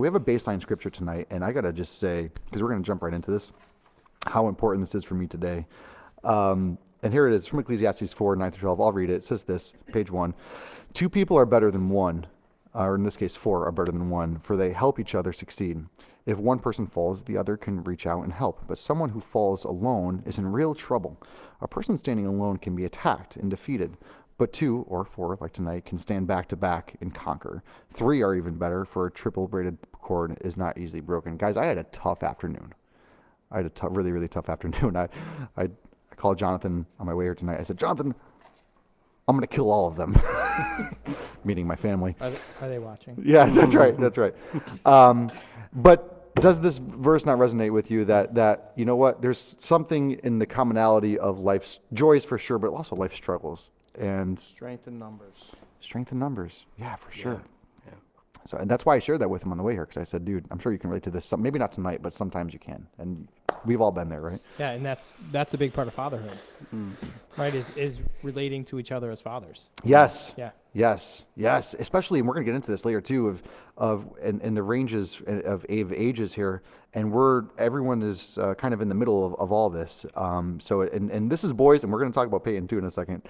We have a baseline scripture tonight, and I got to just say, because we're going to jump right into this, how important this is for me today. And here it is from Ecclesiastes 4, 9 through 12. I'll read it. It says this, page 1. 2 people are better than one, or in this case 4 are better than one, for they help each other succeed. If one person falls, the other can reach out and help. But someone who falls alone is in real trouble. A person standing alone can be attacked and defeated. But 2 or 4, like tonight, can stand back to back and conquer. 3 are even better, for a triple braided cord is not easily broken. Guys, I had a tough afternoon. I had a really, really tough afternoon. I called Jonathan on my way here tonight. I said, Jonathan, I'm going to kill all of them. Meaning my family. Are they watching? Yeah, that's right. That's right. But does this verse not resonate with you that, you know what, there's something in the commonality of life's joys for sure, but also life's struggles. And Strength in numbers. Strength in numbers. Yeah, for sure. Yeah. So, and that's why I shared that with him on the way here, because I said, dude, I'm sure you can relate to this. Maybe not tonight, but sometimes you can. And we've all been there, right? Yeah, and that's a big part of fatherhood, right? Is relating to each other as fathers. Yes. Yeah. Yes. Especially, and we're going to get into this later too, and the ranges of ages here, and everyone is kind of in the middle of all this. So this is boys, and we're going to talk about Peyton too in a second,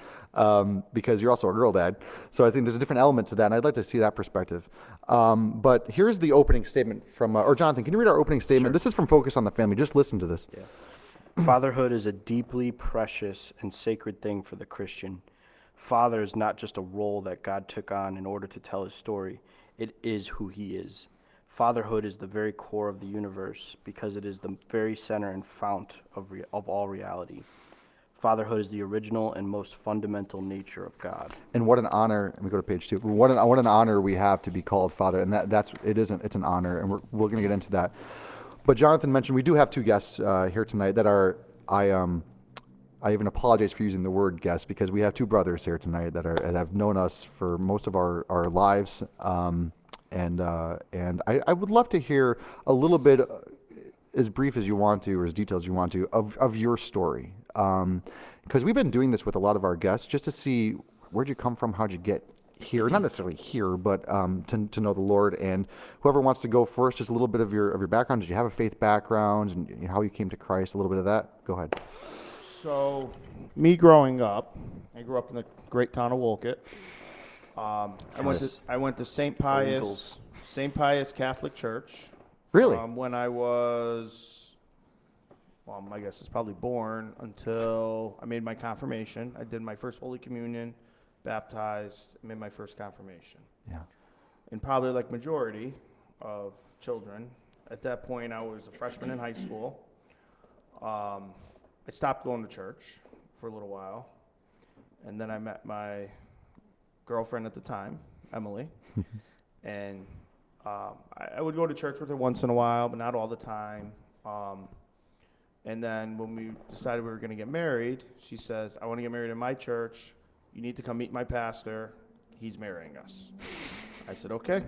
because you're also a girl dad. So I think there's a different element to that, and I'd like to see that perspective. But here's the opening statement from, or Jonathan, can you read our opening statement? Sure. This is from Focus on the Family. Just listen to this. Yeah. Fatherhood is a deeply precious and sacred thing for the Christian. Father is not just a role that God took on in order to tell his story. It is who he is. Fatherhood is the very core of the universe because it is the very center and fount of all reality. Fatherhood is the original and most fundamental nature of God. And what an honor, let me go to page 2. What an honor we have to be called Father, and it's an honor, and we're going to get into that. But Jonathan mentioned we do have 2 guests here tonight that are, I even apologize for using the word guest, because we have 2 brothers here tonight that have known us for most of our lives. And I would love to hear a little bit, as brief as you want to, or as detailed as you want to, of your story. Because we've been doing this with a lot of our guests just to see where'd you come from, how'd you get here, not necessarily here, but to know the Lord. And whoever wants to go first, just a little bit of your background. Did you have a faith background, and how you came to Christ? A little bit of that. Go ahead. So, me growing up, I grew up in the great town of Wolcott. I went to St. Pius Catholic Church. Really? When I was, I guess it's probably born, until I made my confirmation. I did my first Holy Communion, baptized, made my first confirmation. Yeah. And probably like majority of children, at that point I was a freshman in high school. I stopped going to church for a little while, and then I met my girlfriend at the time, Emily, and I would go to church with her once in a while, but not all the time. And then when we decided we were going to get married, she says, I want to get married in my church. You need to come meet my pastor. He's marrying us. I said, okay.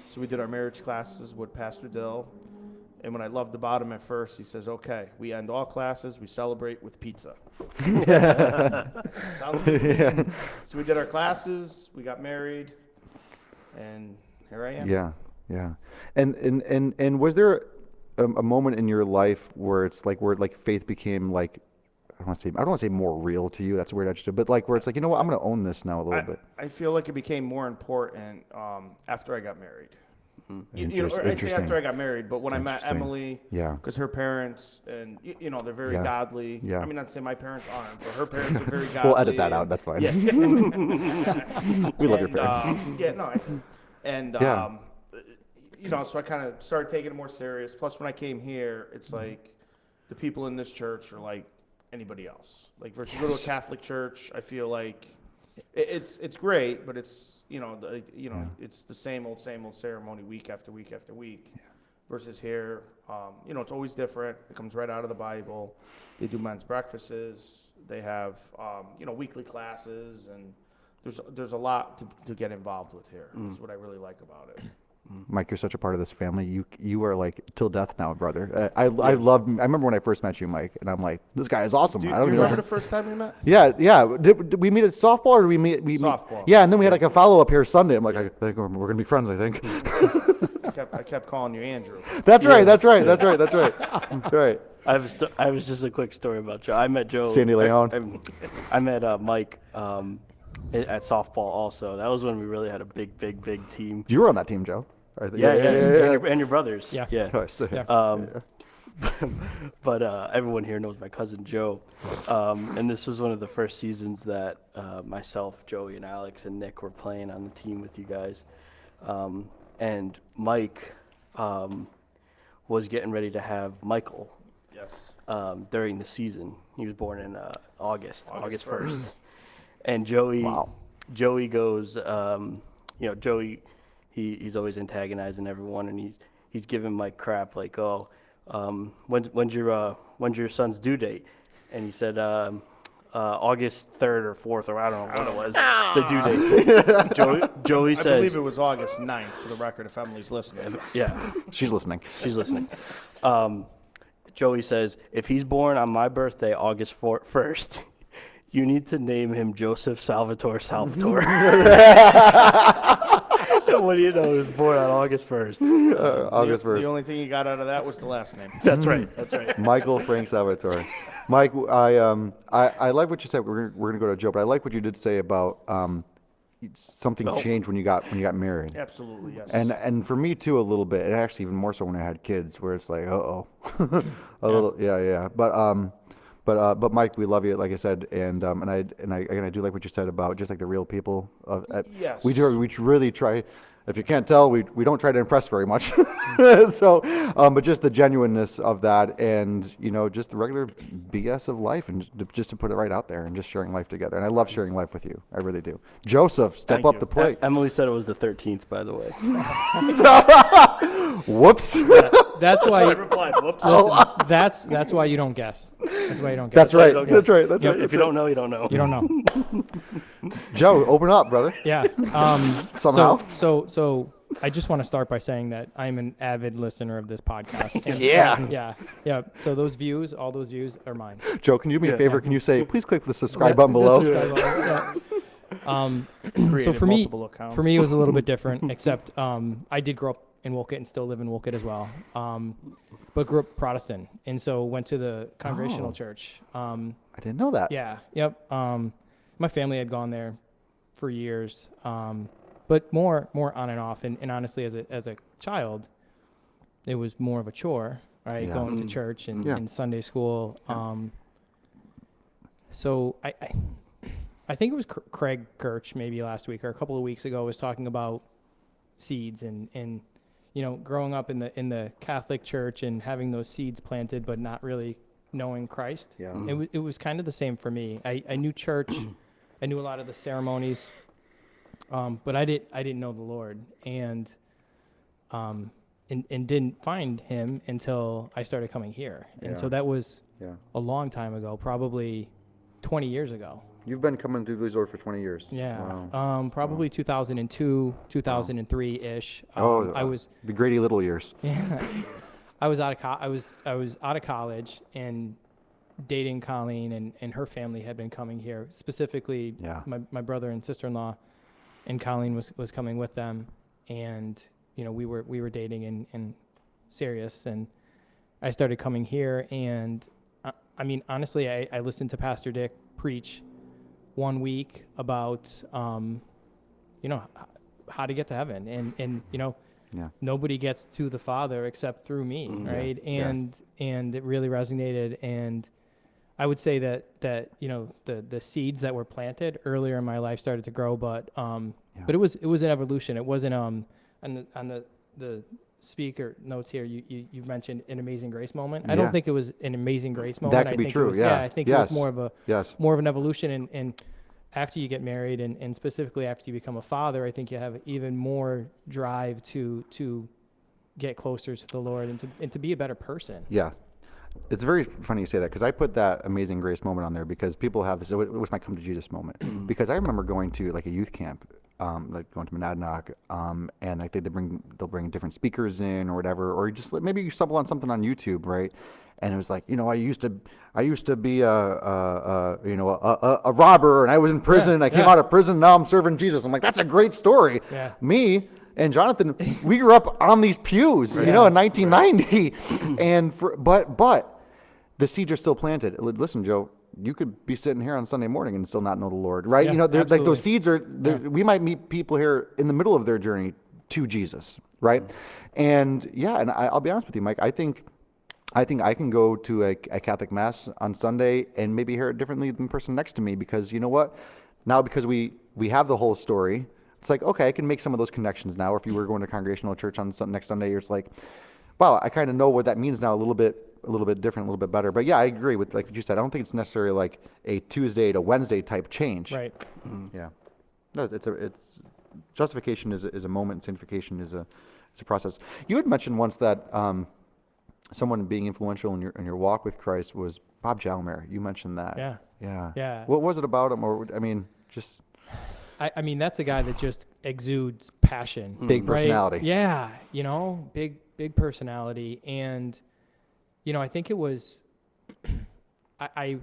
So we did our marriage classes with Pastor Dill. And when I loved the bottom at first, he says, okay, we end all classes, we celebrate with pizza. Sounds good. Yeah. So we did our classes, we got married, and here I am. Yeah. And was there a moment in your life where faith became like, I don't want to say more real to you, that's a weird adjective, but like where it's like, you know what, I'm going to own this now a little bit. I feel like it became more important after I got married. I say after I got married, but when I met Emily, because her parents, and they're very godly. Yeah. I mean, not to say my parents aren't, but her parents are very godly. We'll edit that out. That's fine. Yeah. We love your parents. So I kind of started taking it more serious. Plus, when I came here, it's like the people in this church are like anybody else. Like versus go to a Catholic church, I feel like it's great, but it's it's the same old ceremony week after week after week. Yeah. Versus here, it's always different. It comes right out of the Bible. They do men's breakfasts. They have weekly classes, and there's a lot to get involved with here. That's what I really like about it. Mike, you're such a part of this family. You are like till death now, brother. I remember when I first met you, Mike, and I'm like, this guy is awesome. Do you remember the first time we met? Yeah. Did we meet at softball, or did we meet? Softball. Yeah, and then we had like a follow up here Sunday. I'm like, I think we're gonna be friends. I think. I kept calling you Andrew. That's right. Right. I was just a quick story about Joe. I met Joe. Sandy Leon. I met Mike at softball also. That was when we really had a big team. You were on that team, Joe. Yeah. And your brothers. Yeah. Oh, so- Yeah. But everyone here knows my cousin Joe. And this was one of the first seasons that myself, Joey, and Alex and Nick were playing on the team with you guys. And Mike was getting ready to have Michael Yes. during the season. He was born in August 1st. And Wow. Joey goes, Joey, he's always antagonizing everyone, and he's giving Mike crap like, oh, when's your son's due date? And he said August 3rd or 4th, or I don't know what it was, the due date. Joey I says, believe it was August 9th, for the record, if Emily's listening. yeah, She's listening. she's listening. Joey says, if he's born on my birthday, August 1st, you need to name him Joseph Salvatore. And what do you know? He was born on August 1st. August 1st. The only thing you got out of that was the last name. That's right. That's right. Michael Frank Salvatore. Mike, I like what you said. We're gonna go to Joe, but I like what you did say about something changed when you got married. Absolutely, yes. And for me too, a little bit, and actually even more so when I had kids, where it's like, little, yeah. But Mike, we love you, like I said, and I do like what you said about just like the real people. Yes. We really try. If you can't tell, we don't try to impress very much. So, but just the genuineness of that, and just the regular BS of life, and just to put it right out there, and just sharing life together. And I love sharing life with you. I really do. Joseph, step Thank up you. the plate. Emily said it was the 13th, by the way. Whoops. That's why. I replied, whoops. Listen, that's why you don't guess. That's why you don't guess. That's right. don't get That's it. right. That's Yep. right. If you don't know, you don't know. You don't know. Joe, open up, brother. Yeah. Somehow. So I just want to start by saying that I'm an avid listener of this podcast. And, Yeah. Yeah. So all those views are mine. Joe, can you do me a favor? Yeah. Can you say, please click the subscribe Yeah, button the below? subscribe button, yeah. So Created for me, multiple accounts. it was a little bit different, except I did grow up in Wolcott and still live in Wolcott as well, but grew up Protestant, and so went to the Congregational Church. I didn't know that. Yeah, yep. My family had gone there for years, but more on and off. And honestly, as a child, it was more of a chore, right? Yeah. Going to church and, Yeah. and Sunday school. So I think it was Craig Kirch maybe last week or a couple of weeks ago was talking about seeds and growing up in the Catholic Church and having those seeds planted but not really knowing Christ. Yeah. It was kind of the same for me. I knew church, I knew a lot of the ceremonies, but I didn't know the Lord, and didn't find Him until I started coming here, and so that was a long time ago, probably 20 years ago. You've been coming through these doors for 20 years. Yeah. Wow. Probably 2002, 2003-ish. I was the Grady Little years. yeah. I was out of college and dating Colleen, and her family had been coming here. Specifically, my brother and sister-in-law, and Colleen was coming with them, and we were dating and serious, and I started coming here, and I mean honestly, I listened to Pastor Dick preach one week about how to get to heaven, and nobody gets to the Father except through me, right? And it really resonated, and I would say that the seeds that were planted earlier in my life started to grow, but it was an evolution. It wasn't on the speaker notes here. You've mentioned an Amazing Grace moment. I don't think it was an Amazing Grace moment. That could I be think true. It was, yeah. I think it was more of an evolution, and after you get married, and specifically after you become a father, I think you have even more drive to get closer to the Lord and to be a better person. Yeah. It's very funny you say that, because I put that Amazing Grace moment on there because people have this, it was my come to Jesus moment. Because I remember going to like a youth camp, like going to Monadnock, and like they'll bring different speakers in or whatever, or just maybe you stumble on something on YouTube, right? And it was like, I used to be a robber, and I was in prison. I came out of prison. Now I'm serving Jesus. I'm like, that's a great story. Yeah. Me And Jonathan, we grew up on these pews, in 1990, and but the seeds are still planted. Listen, Joe, you could be sitting here on Sunday morning and still not know the Lord, right? Yeah, Like absolutely. those seeds are. We might meet people here in the middle of their journey to Jesus, right? And and I'll be honest with you, Mike. I think I can go to a Catholic Mass on Sunday and maybe hear it differently than the person next to me, because you know what? Now, because we have the whole story, it's like, okay, I can make some of those connections now. Or if you were going to congregational church on next Sunday, it's like, wow, I kind of know what that means now a little bit different, a little bit better. But yeah, I agree with like what you said. I don't think it's necessarily like a Tuesday to Wednesday type change. Right. Yeah. No, it's justification is a moment, and sanctification is a process. You had mentioned once that someone being influential in your walk with Christ was Bob Jalmer. You mentioned that. Yeah. Yeah. Yeah. What was it about him? Or I mean, just I mean, that's a guy that just exudes passion. big right? personality. Yeah. Big personality. And, I think it was, I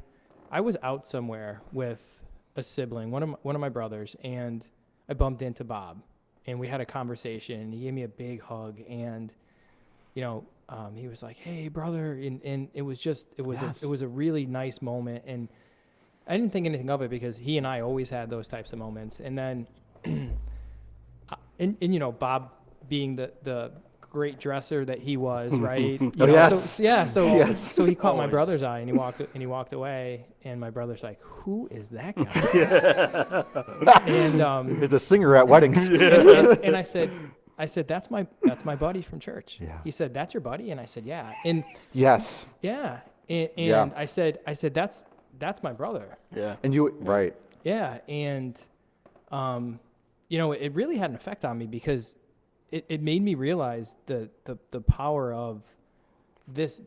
was out somewhere with a sibling, one of my brothers, and I bumped into Bob, and we had a conversation, and he gave me a big hug, and, he was like, "Hey, brother," and it was a really nice moment, and I didn't think anything of it because he and I always had those types of moments. And then, Bob being the great dresser that he was, right? So he caught my brother's eye, and he walked away, and my brother's like, "Who is that guy?" And it's a singer at weddings. and I said, that's my buddy from church. Yeah. He said, "That's your buddy?" And I said, "Yeah." And Yes. yeah. And I said, that's my brother. Yeah. And you right. Yeah. And, it really had an effect on me because it made me realize the power of this,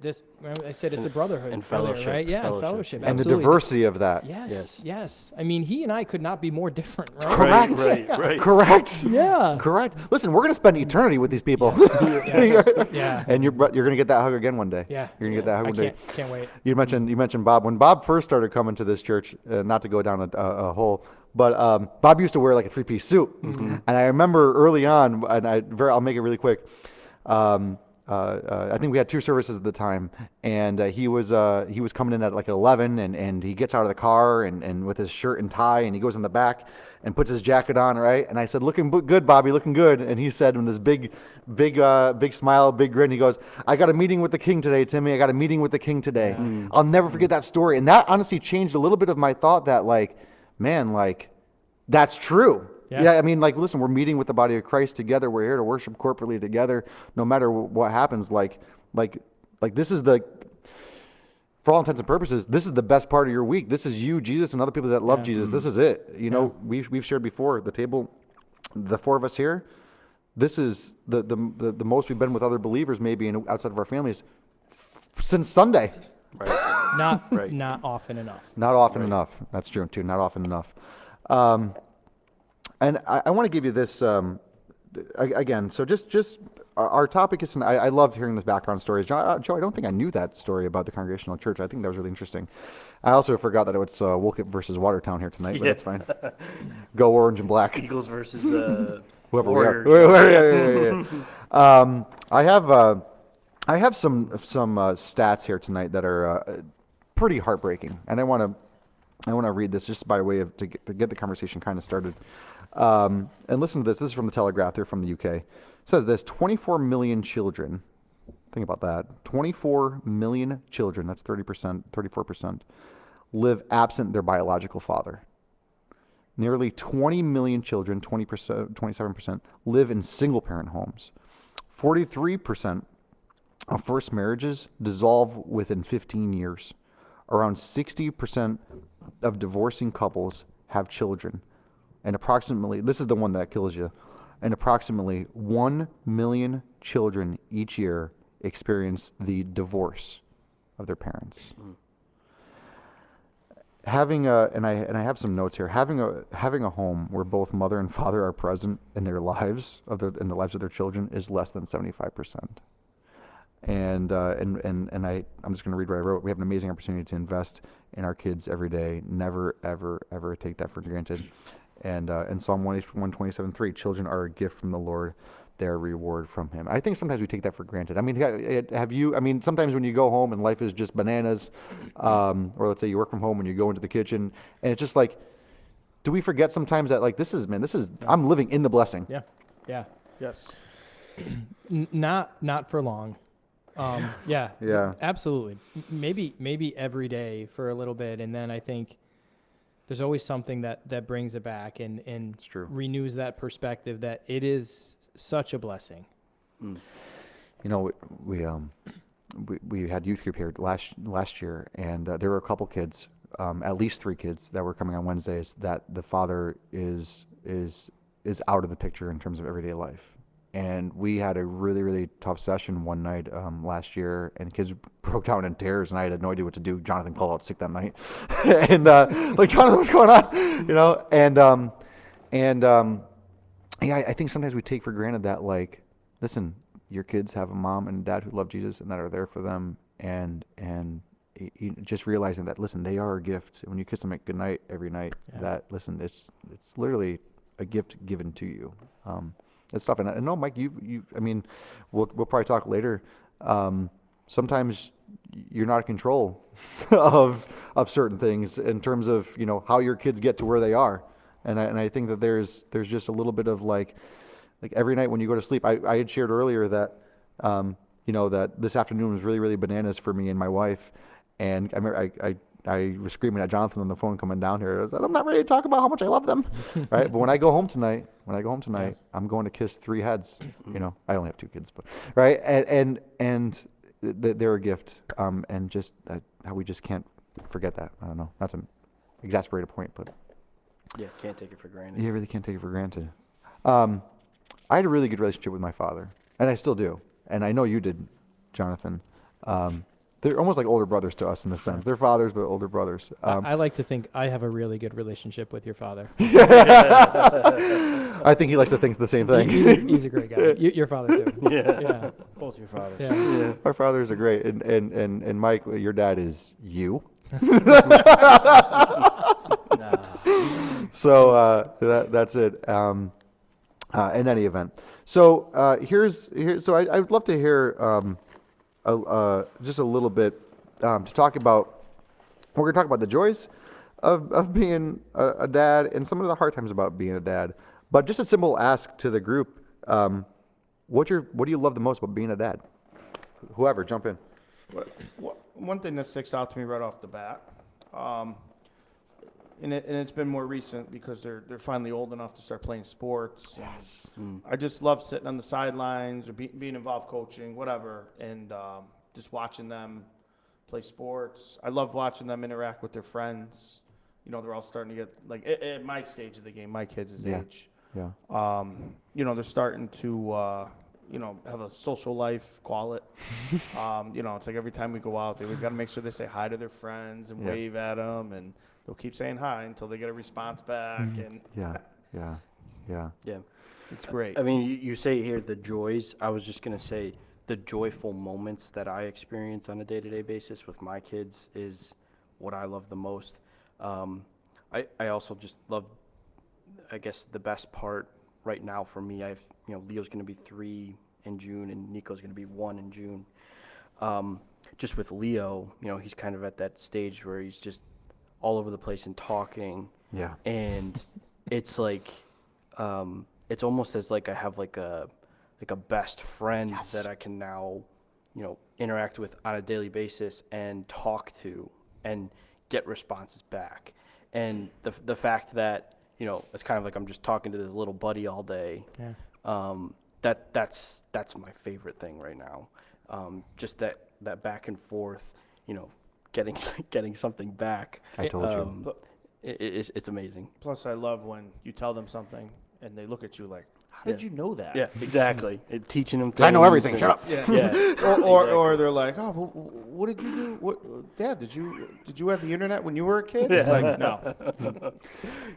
I said it's a brotherhood. And earlier, fellowship. right? Yeah. And fellowship. And absolutely. the diversity of that. Yes. I mean, he and I could not be more different, right? Correct. Right. Correct. Yeah. Correct. Listen, we're going to spend eternity with these people. Yes. Yeah. And you're going to get that hug again one day. Yeah. You're going to get that hug I one day. can't wait. You mentioned Bob. When Bob first started coming to this church, not to go down a hole, but Bob used to wear like a 3-piece suit. Mm-hmm. And I remember early on, and I'll make it really quick. I think we had 2 services at the time, and he was coming in at like 11, and he gets out of the car and with his shirt and tie, and he goes in the back and puts his jacket on, right? And I said, "Looking good, Bobby, looking good." And he said, with this big smile, big grin, he goes, "I got a meeting with the king today, Timmy. I got a meeting with the king today." Yeah. I'll never forget that story, and that honestly changed a little bit of my thought that that's true. Yeah, I mean, listen, we're meeting with the body of Christ together. We're here to worship corporately together, no matter what happens. Like this is for all intents and purposes, this is the best part of your week. This is you, Jesus, and other people that love Jesus. This is it. We've shared before the table, the 4 of us here. This is the most we've been with other believers, maybe outside of our families, since Sunday. Right. Not often enough. Not often enough. That's true too. Not often enough. And I want to give you this again. So just our topic is, and I love hearing this background stories. Joe, I don't think I knew that story about the Congregational Church. I think that was really interesting. I also forgot that it's Wolcott versus Watertown here tonight, but that's fine. Go orange and black. Eagles versus whoever Warriors. I have some stats here tonight that are pretty heartbreaking, and I want to read this just by way of to get the conversation kind of started. And listen to this. This is from the Telegraph. They're from the UK. It says this: 24 million children. Think about that. 24 million children. That's 30%, 34%. Live absent their biological father. Nearly 20 million children, 20%, 27%, live in single-parent homes. 43% of first marriages dissolve within 15 years. Around 60% of divorcing couples have children. And approximately, this is the one that kills you, and approximately 1 million children each year experience the divorce of their parents. Having I have some notes here. Having a home where both mother and father are present in their lives in the lives of their children is less than 75%. And I'm just going to read what I wrote. We have an amazing opportunity to invest in our kids every day. Never, ever, ever take that for granted. And Psalm 127:3, children are a gift from the Lord. their reward from him. I think sometimes we take that for granted. I mean, have you, I mean, sometimes when you go home and life is just bananas, or let's say you work from home and you go into the kitchen and it's just like, do we forget sometimes that like, I'm living in the blessing. Yeah. Yeah. Yes. Not for long. Yeah. Yeah. Absolutely. Maybe every day for a little bit. And then I think there's always something that brings it back and It's true. renews that perspective that it is such a blessing. You know, we had youth group here last year, and there were a couple kids, at least 3 kids that were coming on Wednesdays that the father is out of the picture in terms of everyday life. And we had a really, really tough session one night last year, and kids broke down in tears, and I had no idea what to do. Jonathan called out sick that night, and like, Jonathan, what's going on? You know, yeah, I think sometimes we take for granted that, like, listen, your kids have a mom and dad who love Jesus and that are there for them, and just realizing that, listen, they are a gift. When you kiss them at goodnight every night, that, listen, it's literally a gift given to you. It's tough. And I know, Mike, I mean, we'll probably talk later. Sometimes you're not in control of certain things in terms of, you know, how your kids get to where they are. And I think that there's just a little bit of like every night when you go to sleep, I had shared earlier that, you know, that this afternoon was really, really bananas for me and my wife. And I remember I was screaming at Jonathan on the phone coming down here. I said, I'm not ready to talk about how much I love them, right? But when I go home tonight, I'm going to kiss 3 heads. You know, I only have 2 kids, but right, and they're a gift, and just how we just can't forget that. I don't know, not to exasperate a point, but Yeah, can't take it for granted. you really can't take it for granted. I had a really good relationship with my father, and I still do, and I know you did, Jonathan. They're almost like older brothers to us in this sense. They're fathers, but older brothers. I like to think I have a really good relationship with your father. I think he likes to think the same thing. He's a great guy. Your father too. Yeah. Both your fathers. Yeah. Our fathers are great, and Mike, your dad is you. So that's it. In any event, so so I would love to hear just a little bit to talk about. We're going to talk about the joys of being a dad and some of the hard times about being a dad. But just a simple ask to the group: what do you love the most about being a dad? Whoever, jump in. One thing that sticks out to me right off the bat, and it's been more recent because they're finally old enough to start playing sports. Yes. I just love sitting on the sidelines or being involved coaching, whatever, and just watching them play sports. I love watching them interact with their friends. You know, they're all starting to get, like, at my stage of the game, my kids' age. Yeah. You know, they're starting to, you know, have a social life, call it. You know, it's like every time we go out, they always got to make sure they say hi to their friends and wave at them, and they'll keep saying hi until they get a response back. And Yeah. it's great. I mean, you say here the joys. I was just going to say the joyful moments that I experience on a day-to-day basis with my kids is what I love the most. I also just love, I guess, the best part right now for me. Leo's going to be 3 in June and Nico's going to be 1 in June. Just with Leo, you know, he's kind of at that stage where he's just all over the place and talking. Yeah. And it's like, it's almost as like I have like a best friend that I can now, you know, interact with on a daily basis and talk to and get responses back. And the fact that, you know, it's kind of like I'm just talking to this little buddy all day. Yeah. That's my favorite thing right now. Just that back and forth, you know, getting something back. I told you. It's amazing. Plus, I love when you tell them something and they look at you like, how did you know that? Yeah, exactly. Teaching them things. I know everything. Shut up. Yeah. Or they're like, oh, what did you do? What, Dad, did you have the internet when you were a kid? It's like, no.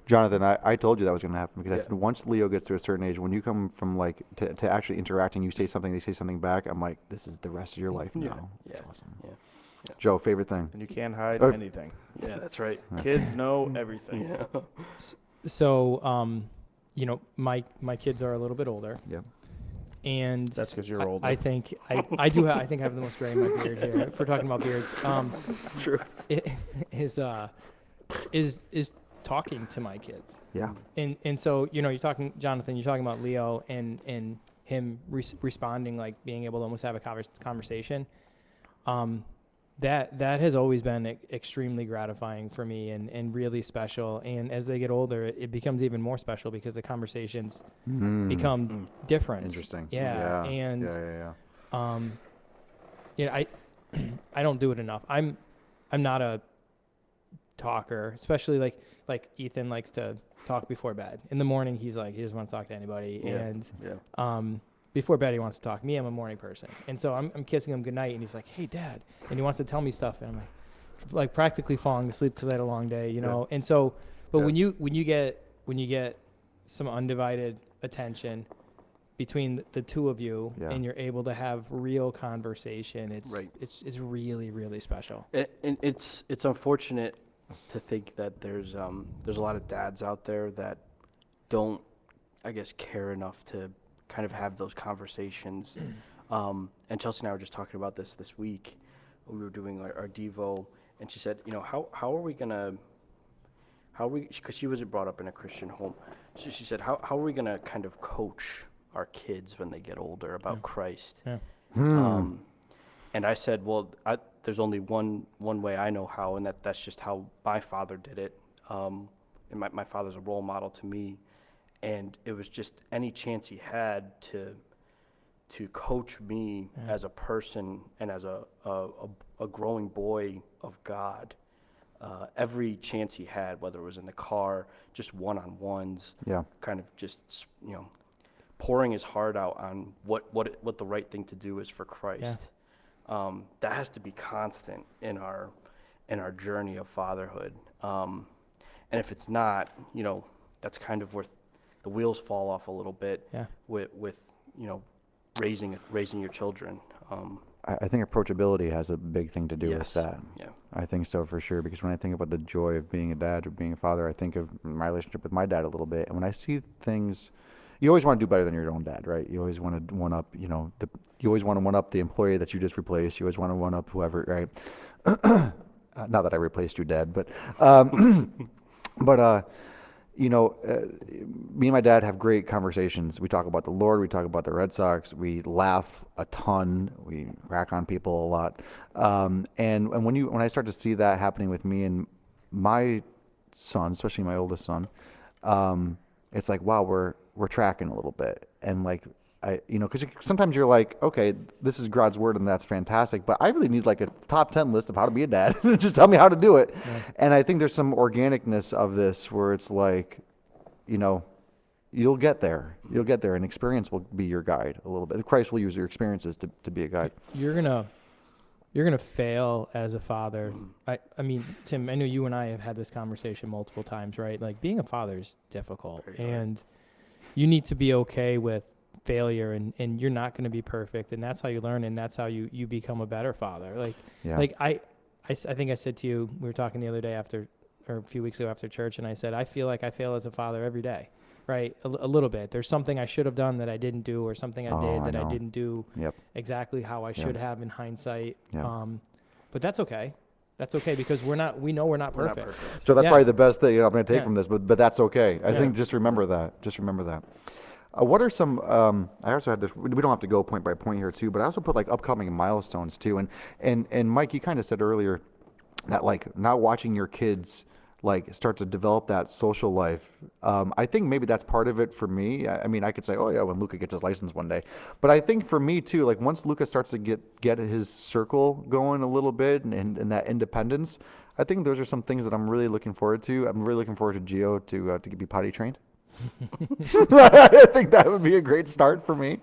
Jonathan, I told you that was going to happen because I said once Leo gets to a certain age, when you come from like to actually interacting, you say something, they say something back. I'm like, this is the rest of your life now. Yeah. It's awesome. Yeah. Joe, favorite thing? And you can't hide anything. Yeah, that's right. Kids know everything. Yeah. So, you know, my kids are a little bit older. Yeah. and That's because you're older. I think I do. I think I have the most gray in my beard here. If we're talking about beards, That's true. it is talking to my kids. Yeah. And so you're talking, Jonathan. You're talking about Leo and him responding, like being able to almost have a conversation. That has always been extremely gratifying for me and really special. And as they get older, it becomes even more special because the conversations become different. Interesting. Yeah. And I don't do it enough. I'm not a talker, especially like Ethan likes to talk before bed. In the morning, he's like, he doesn't want to talk to anybody. And before bed, he wants to talk to me. I'm a morning person. And so I'm kissing him goodnight, and he's like, hey, Dad. And he wants to tell me stuff. And I'm like practically falling asleep because I had a long day, know? And so, but when you get some undivided attention between the two of you and you're able to have real conversation, it's really, really special. And it's unfortunate to think that there's a lot of dads out there that don't, I guess, care enough to kind of have those conversations. And Chelsea and I were just talking about this week. We were doing our Devo, and she said, how are we because she wasn't brought up in a Christian home. So she said, how are we gonna kind of coach our kids when they get older about Christ? Yeah. And I said, well, there's only one way I know how, and that's just how my father did it. And my father's a role model to me. And it was just any chance he had to coach me as a person and as a growing boy of God. Every chance he had, whether it was in the car, just one-on-ones, kind of just pouring his heart out on what the right thing to do is for Christ. That has to be constant in our journey of fatherhood. And if it's not, that's kind of where the wheels fall off a little bit with raising your children. I think approachability has a big thing to do with that. Yeah. I think so for sure, because when I think about the joy of being a dad or being a father, I think of my relationship with my dad a little bit. And when I see things, you always want to do better than your own dad, right? You always want to one up, you always want to one up the employee that you just replaced. You always want to one up whoever, right? Not that I replaced your dad, but me and my dad have great conversations. We talk about the Lord. We talk about the Red Sox. We laugh a ton. We crack on people a lot. And when I start to see that happening with me and my son, especially my oldest son, it's like, wow, we're tracking a little bit. And like, because sometimes you're like, okay, this is God's word and that's fantastic, but I really need like a top 10 list of how to be a dad. Just tell me how to do it. Yeah. And I think there's some organicness of this where it's like, you'll get there, and experience will be your guide a little bit. Christ will use your experiences to be a guide. You're gonna fail as a father. I mean, Tim, I know you and I have had this conversation multiple times, right? Like being a father is difficult, and you need to be okay with failure, and you're not going to be perfect, and that's how you learn, and that's how you become a better father. Like I think I said to you, we were talking the other day a few weeks ago after church, and I said I feel like I fail as a father every day, right? A little bit. There's something I should have done that I didn't do, or something I did that I didn't do exactly how I should have in hindsight. But that's okay. That's okay, because we know we're not perfect. So that's probably the best thing I'm going to take from this, but that's okay. I think just remember that. What are some, I also had this, we don't have to go point by point here too, but I also put like upcoming milestones too. And Mike, you kind of said earlier that like not watching your kids like start to develop that social life. I think maybe that's part of it for me. I mean, I could say, oh yeah, when Luca gets his license one day, but I think for me too, like once Luca starts to get his circle going a little bit and that independence, I think those are some things that I'm really looking forward to. I'm really looking forward to Gio to be potty trained. I think that would be a great start for me.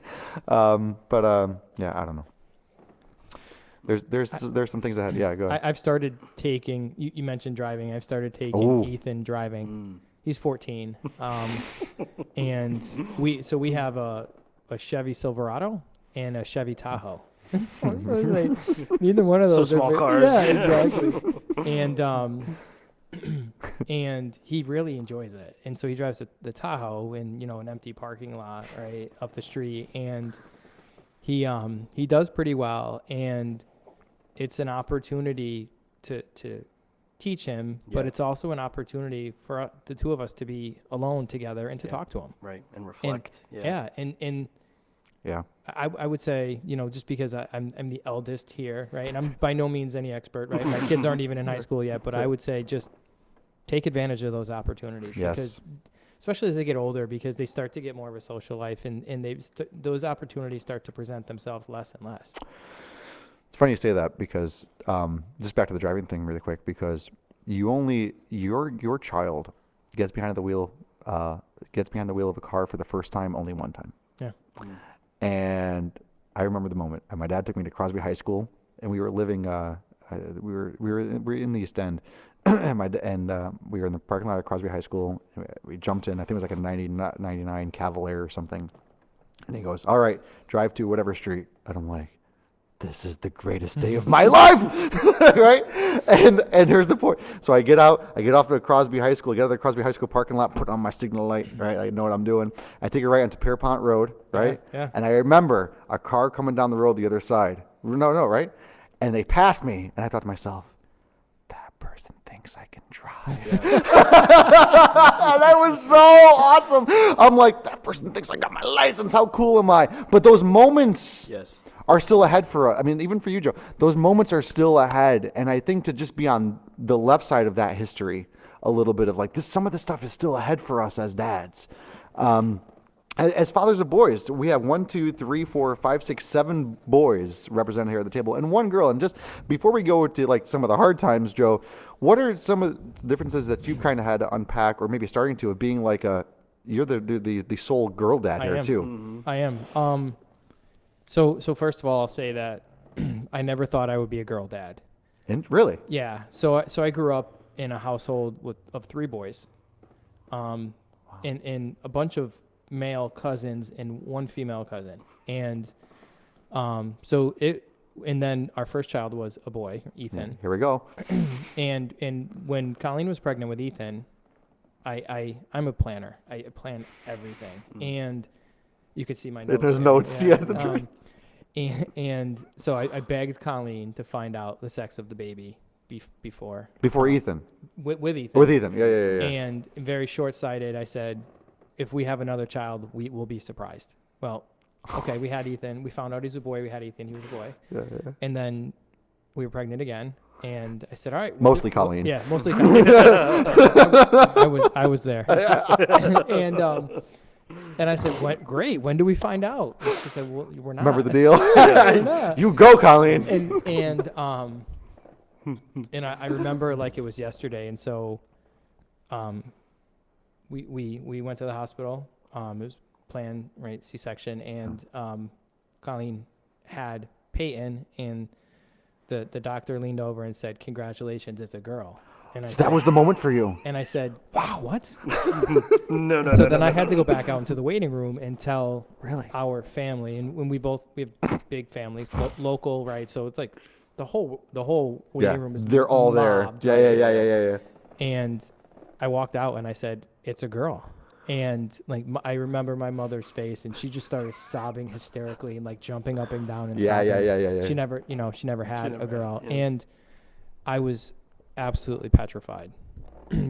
But I don't know. There's some things ahead. Yeah, go ahead. I've started taking, you mentioned driving. I've started taking Ethan driving. He's 14. And we have a Chevy Silverado and a Chevy Tahoe. So like, neither one of those small are cars. Yeah, exactly. And And he really enjoys it. And so he drives the Tahoe in, an empty parking lot right up the street, and he does pretty well, and it's an opportunity to teach him, but it's also an opportunity for the two of us to be alone together and to talk to him. Right, and reflect. And Yeah. I would say, just because I'm the eldest here, right? And I'm by no means any expert, right? My kids aren't even in high school yet, but I would say just take advantage of those opportunities. Yes. Because especially as they get older, because they start to get more of a social life, and those opportunities start to present themselves less and less. It's funny you say that because just back to the driving thing really quick, because your child gets behind the wheel of a car for the first time only one time. Yeah. And I remember the moment. And my dad took me to Crosby High School, and we were living we were in the East End, and we were in the parking lot of Crosby High School. We jumped in. I think it was like a 99 Cavalier or something. And he goes, "All right, drive to whatever street." And I'm like, this is the greatest day of my life, right? And here's the point. So I get off of Crosby High School, get out of the Crosby High School parking lot, put on my signal light, right? I know what I'm doing. I take it right onto Pierpont Road, right? Yeah. And I remember a car coming down the road the other side. No, right? And they passed me, and I thought to myself, that person thinks I can drive. That was so awesome. I'm like, that person thinks I got my license. How cool am I? But those moments are still ahead for us. I mean, even for you, Joe, those moments are still ahead. And I think to just be on the left side of that history, a little bit of like this, some of the stuff is still ahead for us as dads. As fathers of boys, we have 1, 2, 3, 4, 5, 6, 7 boys represented here at the table, and 1 girl. And just before we go to like some of the hard times, Joe, what are some of the differences that you kind of had to unpack, or maybe starting to, of being like you're the sole girl dad here too? Mm-hmm. I am. So first of all, I'll say that I never thought I would be a girl dad. And really? Yeah. So I grew up in a household of 3 boys, and a bunch of male cousins and 1 female cousin, and and then our first child was a boy, Ethan. Here we go. And when Colleen was pregnant with Ethan, I'm a planner. I plan everything, and you could see my notes. There's notes. Yeah, that's right. And so I begged Colleen to find out the sex of the baby before Ethan. With Ethan. With Ethan. Yeah. And very short-sighted, I said, if we have another child, we will be surprised. Well, okay, we had Ethan. We found out he's a boy. We had Ethan. He was a boy. Yeah. And then we were pregnant again. And I said, all right. Mostly Colleen. Yeah, mostly Colleen. I was there. And I said, great. When do we find out? And she said, well, we're not. Remember the deal? You go, Colleen. And I remember like it was yesterday. And so we went to the hospital. It was planned, right, C-section. And Colleen had Peyton, and the doctor leaned over and said, congratulations, it's a girl. And that was the moment for you. And I said, wow, what? No. So then I had to go back out into the waiting room and tell really our family. And when we have big families, local, right? So it's like the whole waiting room is they're all mobbed, there. Right? Yeah. And I walked out and I said, it's a girl. And like I remember my mother's face, and she just started sobbing hysterically and like jumping up and down and sobbing. Yeah. She never had a girl, yeah. and I was absolutely petrified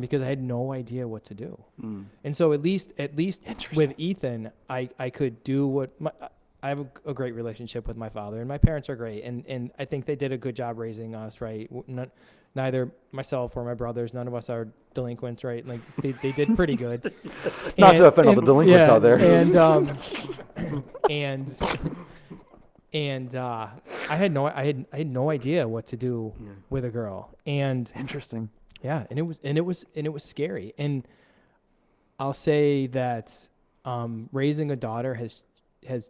because I had no idea what to do. And so at least with Ethan, I could do what I have a great relationship with my father, and my parents are great, and I think they did a good job raising us, right? Neither myself or my brothers, none of us are delinquents, right? Like they did pretty good. Not to offend all the delinquents out there. And I had no idea what to do with a girl. And interesting. Yeah, and it was scary. And I'll say that raising a daughter has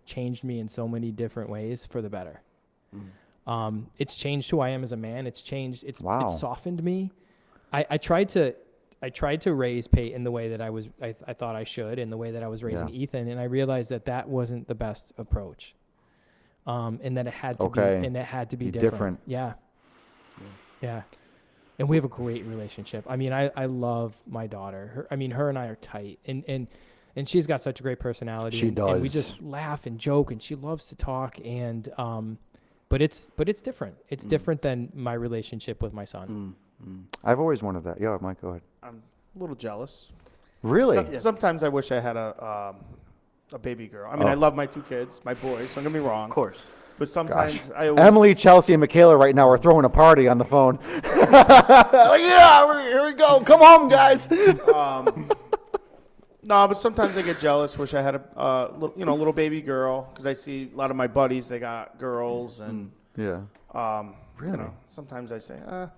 changed me in so many different ways for the better. It's changed who I am as a man. It's softened me. I tried to raise Peyton the way that I thought I should, and the way that I was raising Ethan, and I realized that wasn't the best approach. And that it had to be different. Yeah. and we have a great relationship. I mean, I love my daughter. Her and I are tight, and she's got such a great personality. She and we does. just laugh and joke, and she loves to talk. And but it's different. It's different than my relationship with my son. I've always wanted that. Yeah, Mike, go ahead. I'm a little jealous. Really? Sometimes I wish I had a baby girl. I mean, I love my 2 kids, my boys. Don't get me wrong. Of course. But sometimes I always, Emily, Chelsea, and Michaela right now are throwing a party on the phone. Like, yeah, here we go. Come home, guys. No, but sometimes I get jealous. Wish I had a little baby girl, because I see a lot of my buddies, they got girls, and Yeah. Really? sometimes I say, I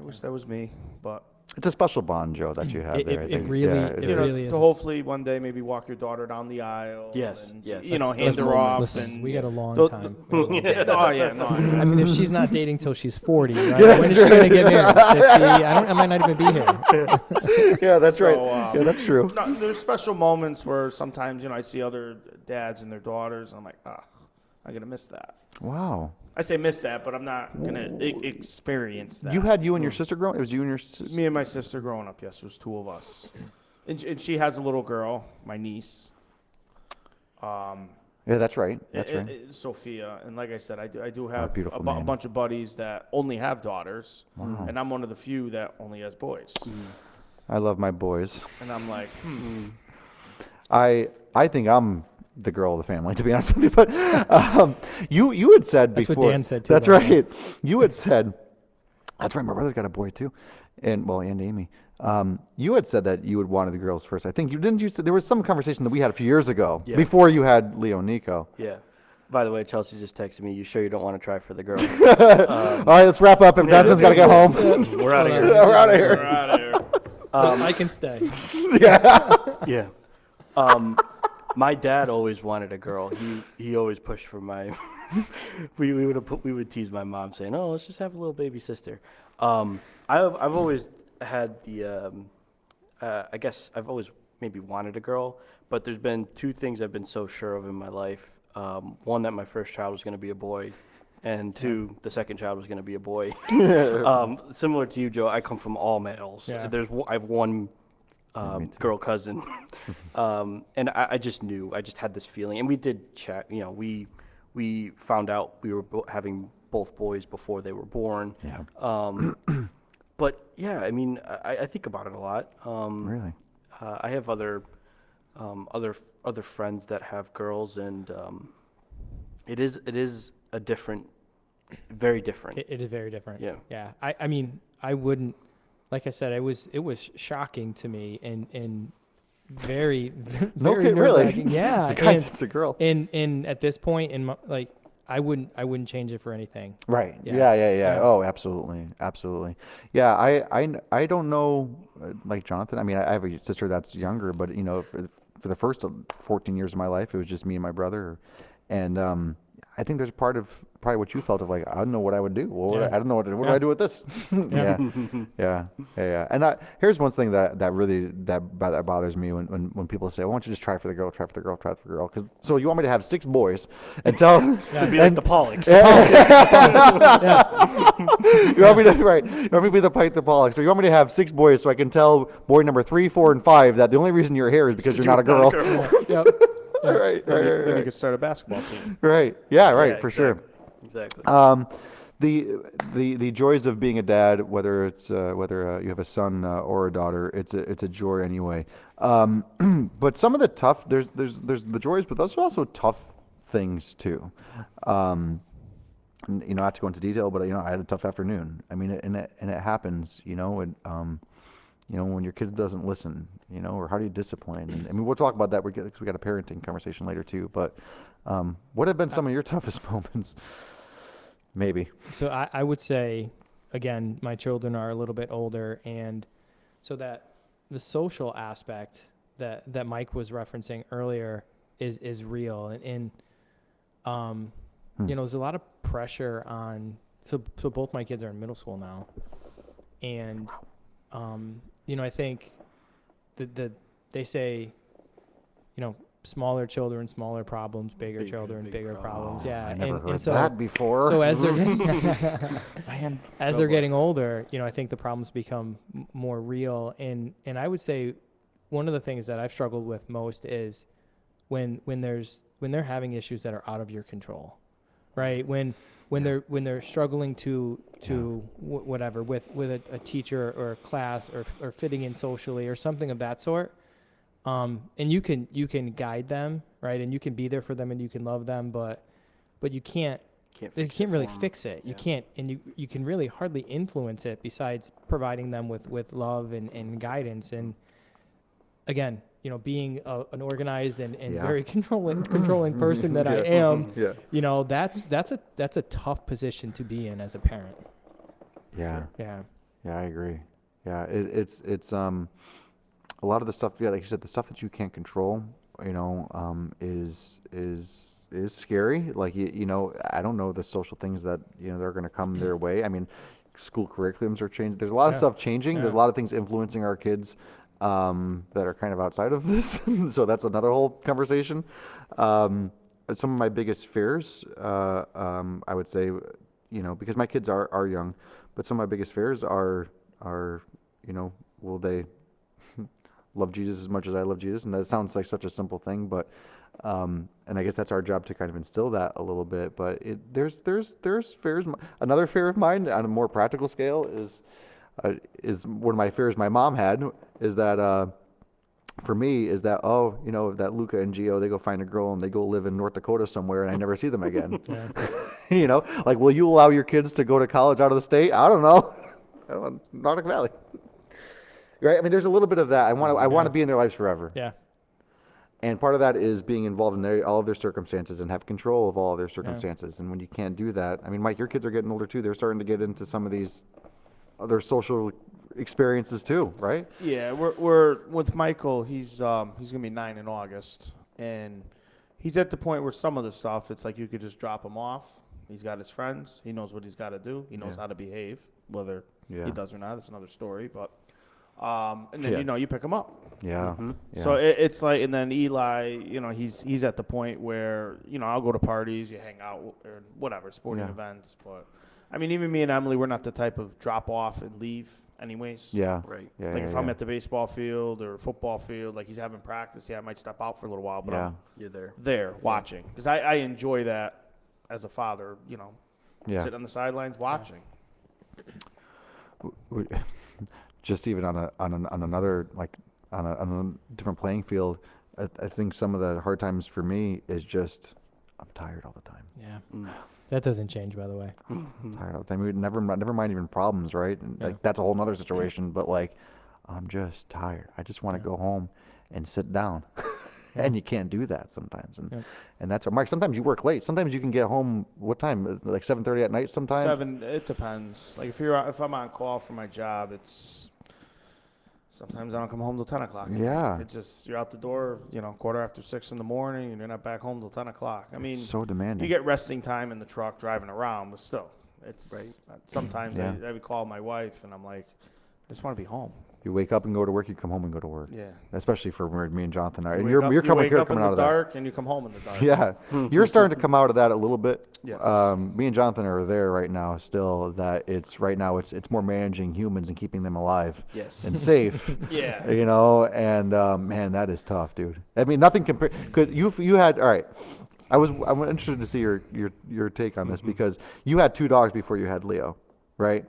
wish that was me. But It's a special bond, Joe, that you have there. I It think. really, Yeah, it is. really is. to hopefully one day maybe walk your daughter down the aisle. Yes, and, yes. hand Let's- her off. listen, And we got a long the- time. Oh yeah, no. I mean, if she's not dating till she's 40, right? When is she gonna get married? 50? I might not even be here. Yeah, that's right. So, Yeah, that's true. No, there's special moments where sometimes I see other dads and their daughters, and I'm like, I'm gonna miss that. Wow. I say miss that, but I'm not gonna experience that. You had you and your sister growing? It was you and your sister? me and my sister growing up. Yes, it was 2 of us, and she has a little girl, my niece. Yeah, that's right. That's right. Sophia, and like I said, I do have beautiful a name. bunch of buddies that only have daughters, and I'm one of the few that only has boys. I love my boys. And I'm like, I think I'm the girl of the family, to be honest with you. But you had said That's before. what Dan said, too, That's by the way. right. You had said. That's right. My brother's got a boy too, and Amy. You had said that you would wanted the girls first. I think you didn't. You said there was some conversation that we had a few years ago Yeah. before you had Leo and Nico. Yeah. By the way, Chelsea just texted me. You sure you don't want to try for the girl? All right, let's wrap up. And Donovan's got to get home. We're out of here. We're out of we're here. out of here. I can stay. Yeah. My dad always wanted a girl. He always pushed for my. we would tease my mom saying, "Oh, let's just have a little baby sister." I've always had the. I guess I've always maybe wanted a girl, but there's been 2 things I've been so sure of in my life. One, that my first child was going to be a boy, and 2, the second child was going to be a boy. Similar to you, Joe, I come from all males. Yeah. I have one girl cousin, and I just knew. I just had this feeling, and we did chat. We found out we were having both boys before they were born. Yeah. But yeah, I mean, I think about it a lot. Really? I have other friends that have girls, and it is a different, very different. It is very different. Yeah. Yeah. I mean, I wouldn't. Like I said, it was shocking to me and very very really? nerve-wracking. Yeah. It's a guy, and, it's a girl. and at this point in my, like, I wouldn't change it for anything. Right. Yeah. Yeah. Oh, absolutely. Yeah. I don't know, like Jonathan. I mean, I have a sister that's younger, but for the first 14 years of my life, it was just me and my brother, and I think there's part of probably what you felt of like, I don't know what I would do. Well, Yeah. I don't know what do I do with this. Yeah. And here's one thing that really bothers me when people say, why don't you just try for the girl, because so you want me to have 6 boys and tell It'd be like the Pollocks. you want me to be the Pike the Pollock. So you want me to have 6 boys so I can tell boy number 3, 4, and 5 that the only reason you're here is because you're not a girl. Yep. Then you could start a basketball team. Right. Yeah, right, Yeah, for sure. Exactly. The joys of being a dad, whether it's whether you have a son or a daughter, it's a joy anyway. But some of the tough, there's the joys, but there's also tough things too. Not to go into detail, but I had a tough afternoon. I mean, and it happens, when your kid doesn't listen, or how do you discipline? And I mean, we'll talk about that. We got a parenting conversation later too. But what have been some of your toughest moments? Maybe. So I would say, again, my children are a little bit older, and so that the social aspect that Mike was referencing earlier is real, and there's a lot of pressure on. So both my kids are in middle school now, and I think that they say, smaller children, smaller problems, bigger Bigger, children, bigger bigger problems. problems. Yeah, I never heard and so that before. so as they're Man, as they're getting older, I think the problems become more real. And I would say one of the things that I've struggled with most is when they're having issues that are out of your control, right? When they're struggling to whatever with a teacher or a class or fitting in socially or something of that sort. And you can guide them, right? And you can be there for them and you can love them, but you can't really fix it. You can't, and you can really hardly influence it besides providing them with love and guidance. And again, being an organized and very controlling person that I am, that's a tough position to be in as a parent. Yeah. Yeah. Yeah, I agree. Yeah, it's a lot of the stuff. Yeah, like you said, the stuff that you can't control, is scary. Like I don't know the social things that they're going to come their way. I mean, school curriculums are changing. There's a lot of stuff changing. Yeah. There's a lot of things influencing our kids that are kind of outside of this. So that's another whole conversation. Some of my biggest fears, I would say, because my kids are young, but some of my biggest fears are will they love Jesus as much as I love Jesus? And that sounds like such a simple thing, but and I guess that's our job to kind of instill that a little bit. But there's fears. Another fear of mine on a more practical scale is one of my fears my mom had is that for me is that that Luca and Gio, they go find a girl and they go live in North Dakota somewhere and I never see them again. Like, will you allow your kids to go to college out of the state? I don't know. Nordic Valley. Right? I mean, there's a little bit of that. I want to be in their lives forever. Yeah. And part of that is being involved in all of their circumstances and have control of all of their circumstances. And when you can't do that, I mean, Mike, your kids are getting older too. They're starting to get into some of these other social experiences too, right? Yeah, we're with Michael. He's gonna be 9 in August, and he's at the point where some of the stuff it's like you could just drop him off. He's got his friends. He knows what he's got to do. He knows how to behave, whether he does or not. That's another story. But and then you pick him up. Yeah. Mm-hmm. Yeah. So it's like, and then Eli, he's at the point where I'll go to parties, you hang out or whatever sporting events. But I mean, even me and Emily, we're not the type of drop off and leave. Anyways. Yeah. Right. Yeah. Like if I'm at the baseball field or football field, like he's having practice, I might step out for a little while, but I'm You're there. watching because I enjoy that as a father. Sit on the sidelines watching. Just even on another on a different playing field, I think some of the hard times for me is just I'm tired all the time. Yeah. That doesn't change, by the way. Tired all the time. We never mind even problems, right? And like that's a whole nother situation. But like, I'm just tired. I just want to go home and sit down, and you can't do that sometimes. And that's Mark. Sometimes you work late. Sometimes you can get home. What time? Like 7:30 at night. Sometimes 7. It depends. Like if I'm on call for my job, it's sometimes I don't come home till 10 o'clock. Yeah. It's just you're out the door, 6:15 in the morning, and you're not back home till 10 o'clock. I mean, it's so demanding. you get resting time in the truck driving around, but still, it's Right. Sometimes I would call my wife, and I'm like, I just want to be home. You wake up and go to work. You come home and go to work. Yeah. Especially for where me and Jonathan are. And You you're wake coming up in out the of dark, and you come home in the dark. that. Yeah. You're starting to come out of that a little bit. Yes. Me and Jonathan are there right now. Still, that it's more managing humans and keeping them alive. Yes. And safe. Yeah. And man, that is tough, dude. I mean, nothing compared. Cause you had all right. I'm interested to see your take on this because you had 2 dogs before you had Leo, right?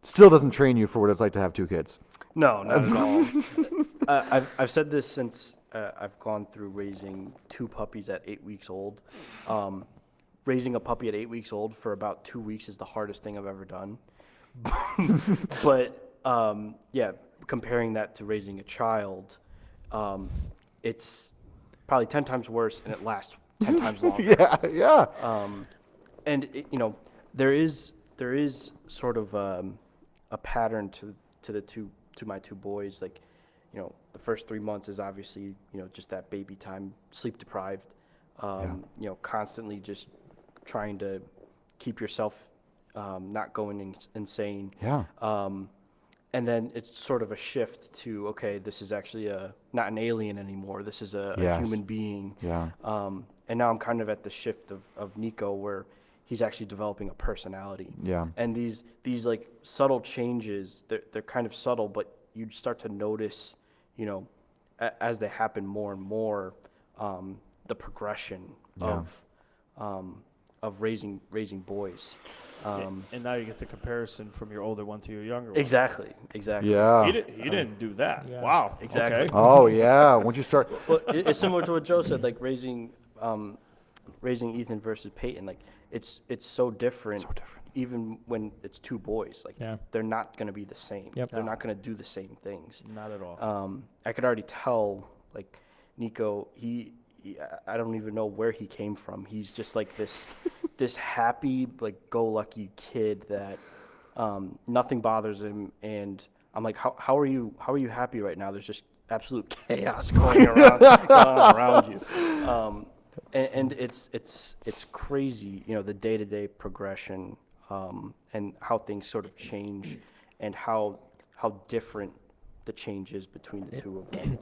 Still doesn't train you for what it's like to have 2 kids. No, not at all. I've said this since I've gone through raising 2 puppies at 8 weeks old. Raising a puppy at 8 weeks old for about 2 weeks is the hardest thing I've ever done. But comparing that to raising a child, it's probably 10 times worse and it lasts 10 times longer. Yeah. And there is sort of a pattern to my 2 boys. Like, the first 3 months is obviously just that baby time, sleep deprived, constantly just trying to keep yourself not going insane. Yeah. and then it's sort of a shift to, okay, this is actually not an alien anymore. This is a Yes. human being. Yeah. And now I'm kind of at the shift of Nico, where he's actually developing a personality. Yeah. And these like subtle changes, they're kind of subtle, but you start to notice, you know, as they happen more and more, the progression Yeah. of raising boys. And now you get the comparison from your older one to your younger one. Exactly. Yeah. He didn't do that. Yeah. Wow. Exactly. Okay. Oh yeah. Once you start, Well, it's similar to what Joe said, like raising Ethan versus Peyton. Like it's so different. Even when it's two boys, like Yeah. they're not going to be the same. Yep. They're not going to do the same things. Not at all. I could already tell, like Nico, I don't even know where he came from. He's just like this happy, like go-lucky kid that nothing bothers him. And I'm like, how are you happy right now? There's just absolute chaos going around you. And it's crazy, you know, the day-to-day progression and how things sort of change and how different the change is between the two of them.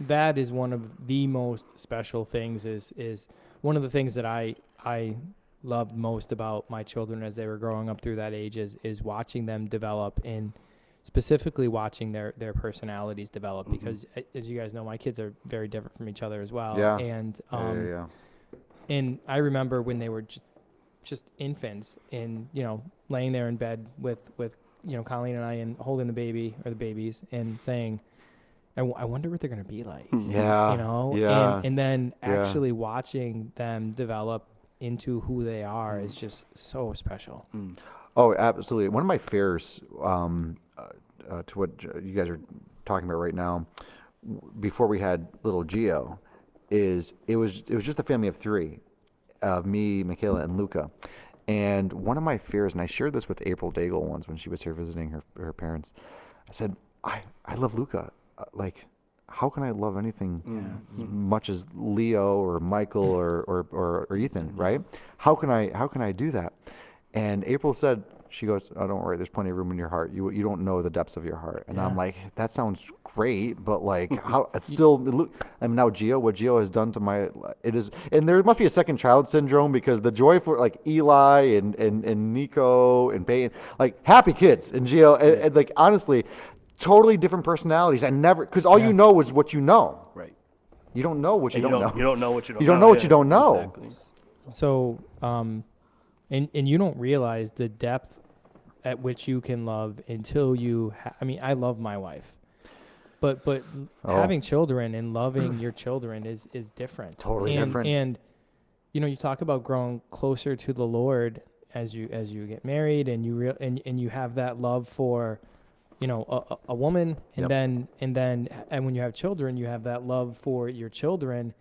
That is one of the most special things. Is one of the things that I loved most about my children as they were growing up through that age is watching them develop, and specifically watching their personalities develop, because as you guys know, my kids are very different from each other as well. Yeah. And yeah. and I remember when they were just infants, and you know, laying there in bed with you know, Colleen and I, and holding the baby or the babies and saying, I wonder what they're going to be like. Yeah. You know? Yeah. And then Yeah. actually watching them develop into who they are is just so special. Oh, absolutely. One of my fears, to what you guys are talking about right now, before we had little Gio, is it was just a family of three, of me, Michaela, and Luca. And one of my fears, and I shared this with April Daigle once when she was here visiting her parents, I said, I love Luca. Like, how can I love anything as much as Leo or Michael or Ethan, right? How can I do that? And April said, she goes, oh, don't worry, there's plenty of room in your heart. You don't know the depths of your heart. And I'm like, that sounds great, but like, how? It's still. I mean, now what Gio has done to it is, and there must be a second child syndrome, because the joy for like Eli and Nico and Peyton, like happy kids, and Gio, and like honestly, totally different personalities. I never, because all you know is what you know. Right. You don't know what you don't know. You don't know what you don't know. You don't know what you don't know. Exactly. So, and you don't realize the depth at which you can love until you. I mean, I love my wife, but having children and loving your children is different. Totally different. And you know, you talk about growing closer to the Lord as you get married, and and you have that love for, you know, a woman, and then when you have children, you have that love for your children.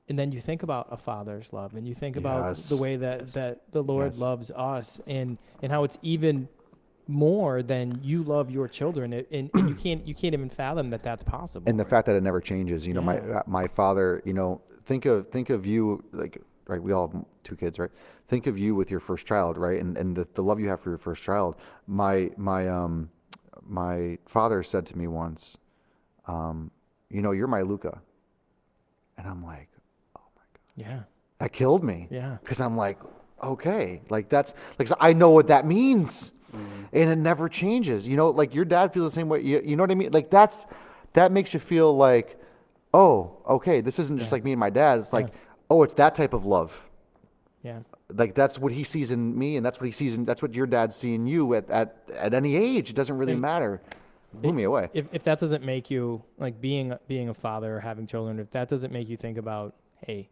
And then you think about a father's love, and you think about the way that the Lord loves us, and how it's even more than you love your children, and you can't even fathom that that's possible. And the fact that it never changes. You know, my father. You know, think of you, like, right. We all have two kids, right? Think of you with your first child, right? And the love you have for your first child. My father said to me once, you know, you're my Luca, and I'm like, Yeah. that killed me. Yeah. Because I'm like, okay, like that's like, so I know what that means, and it never changes. You know, like your dad feels the same way. You know what I mean? Like that makes you feel like, oh, okay, this isn't just like me and my dad. It's like, oh, it's that type of love. Yeah. Like that's what he sees in me, and that's what he sees in, that's what your dad's seeing you at any age. It doesn't really matter. Blew me away. If that doesn't make you, like, being a father or having children, if that doesn't make you think about, hey,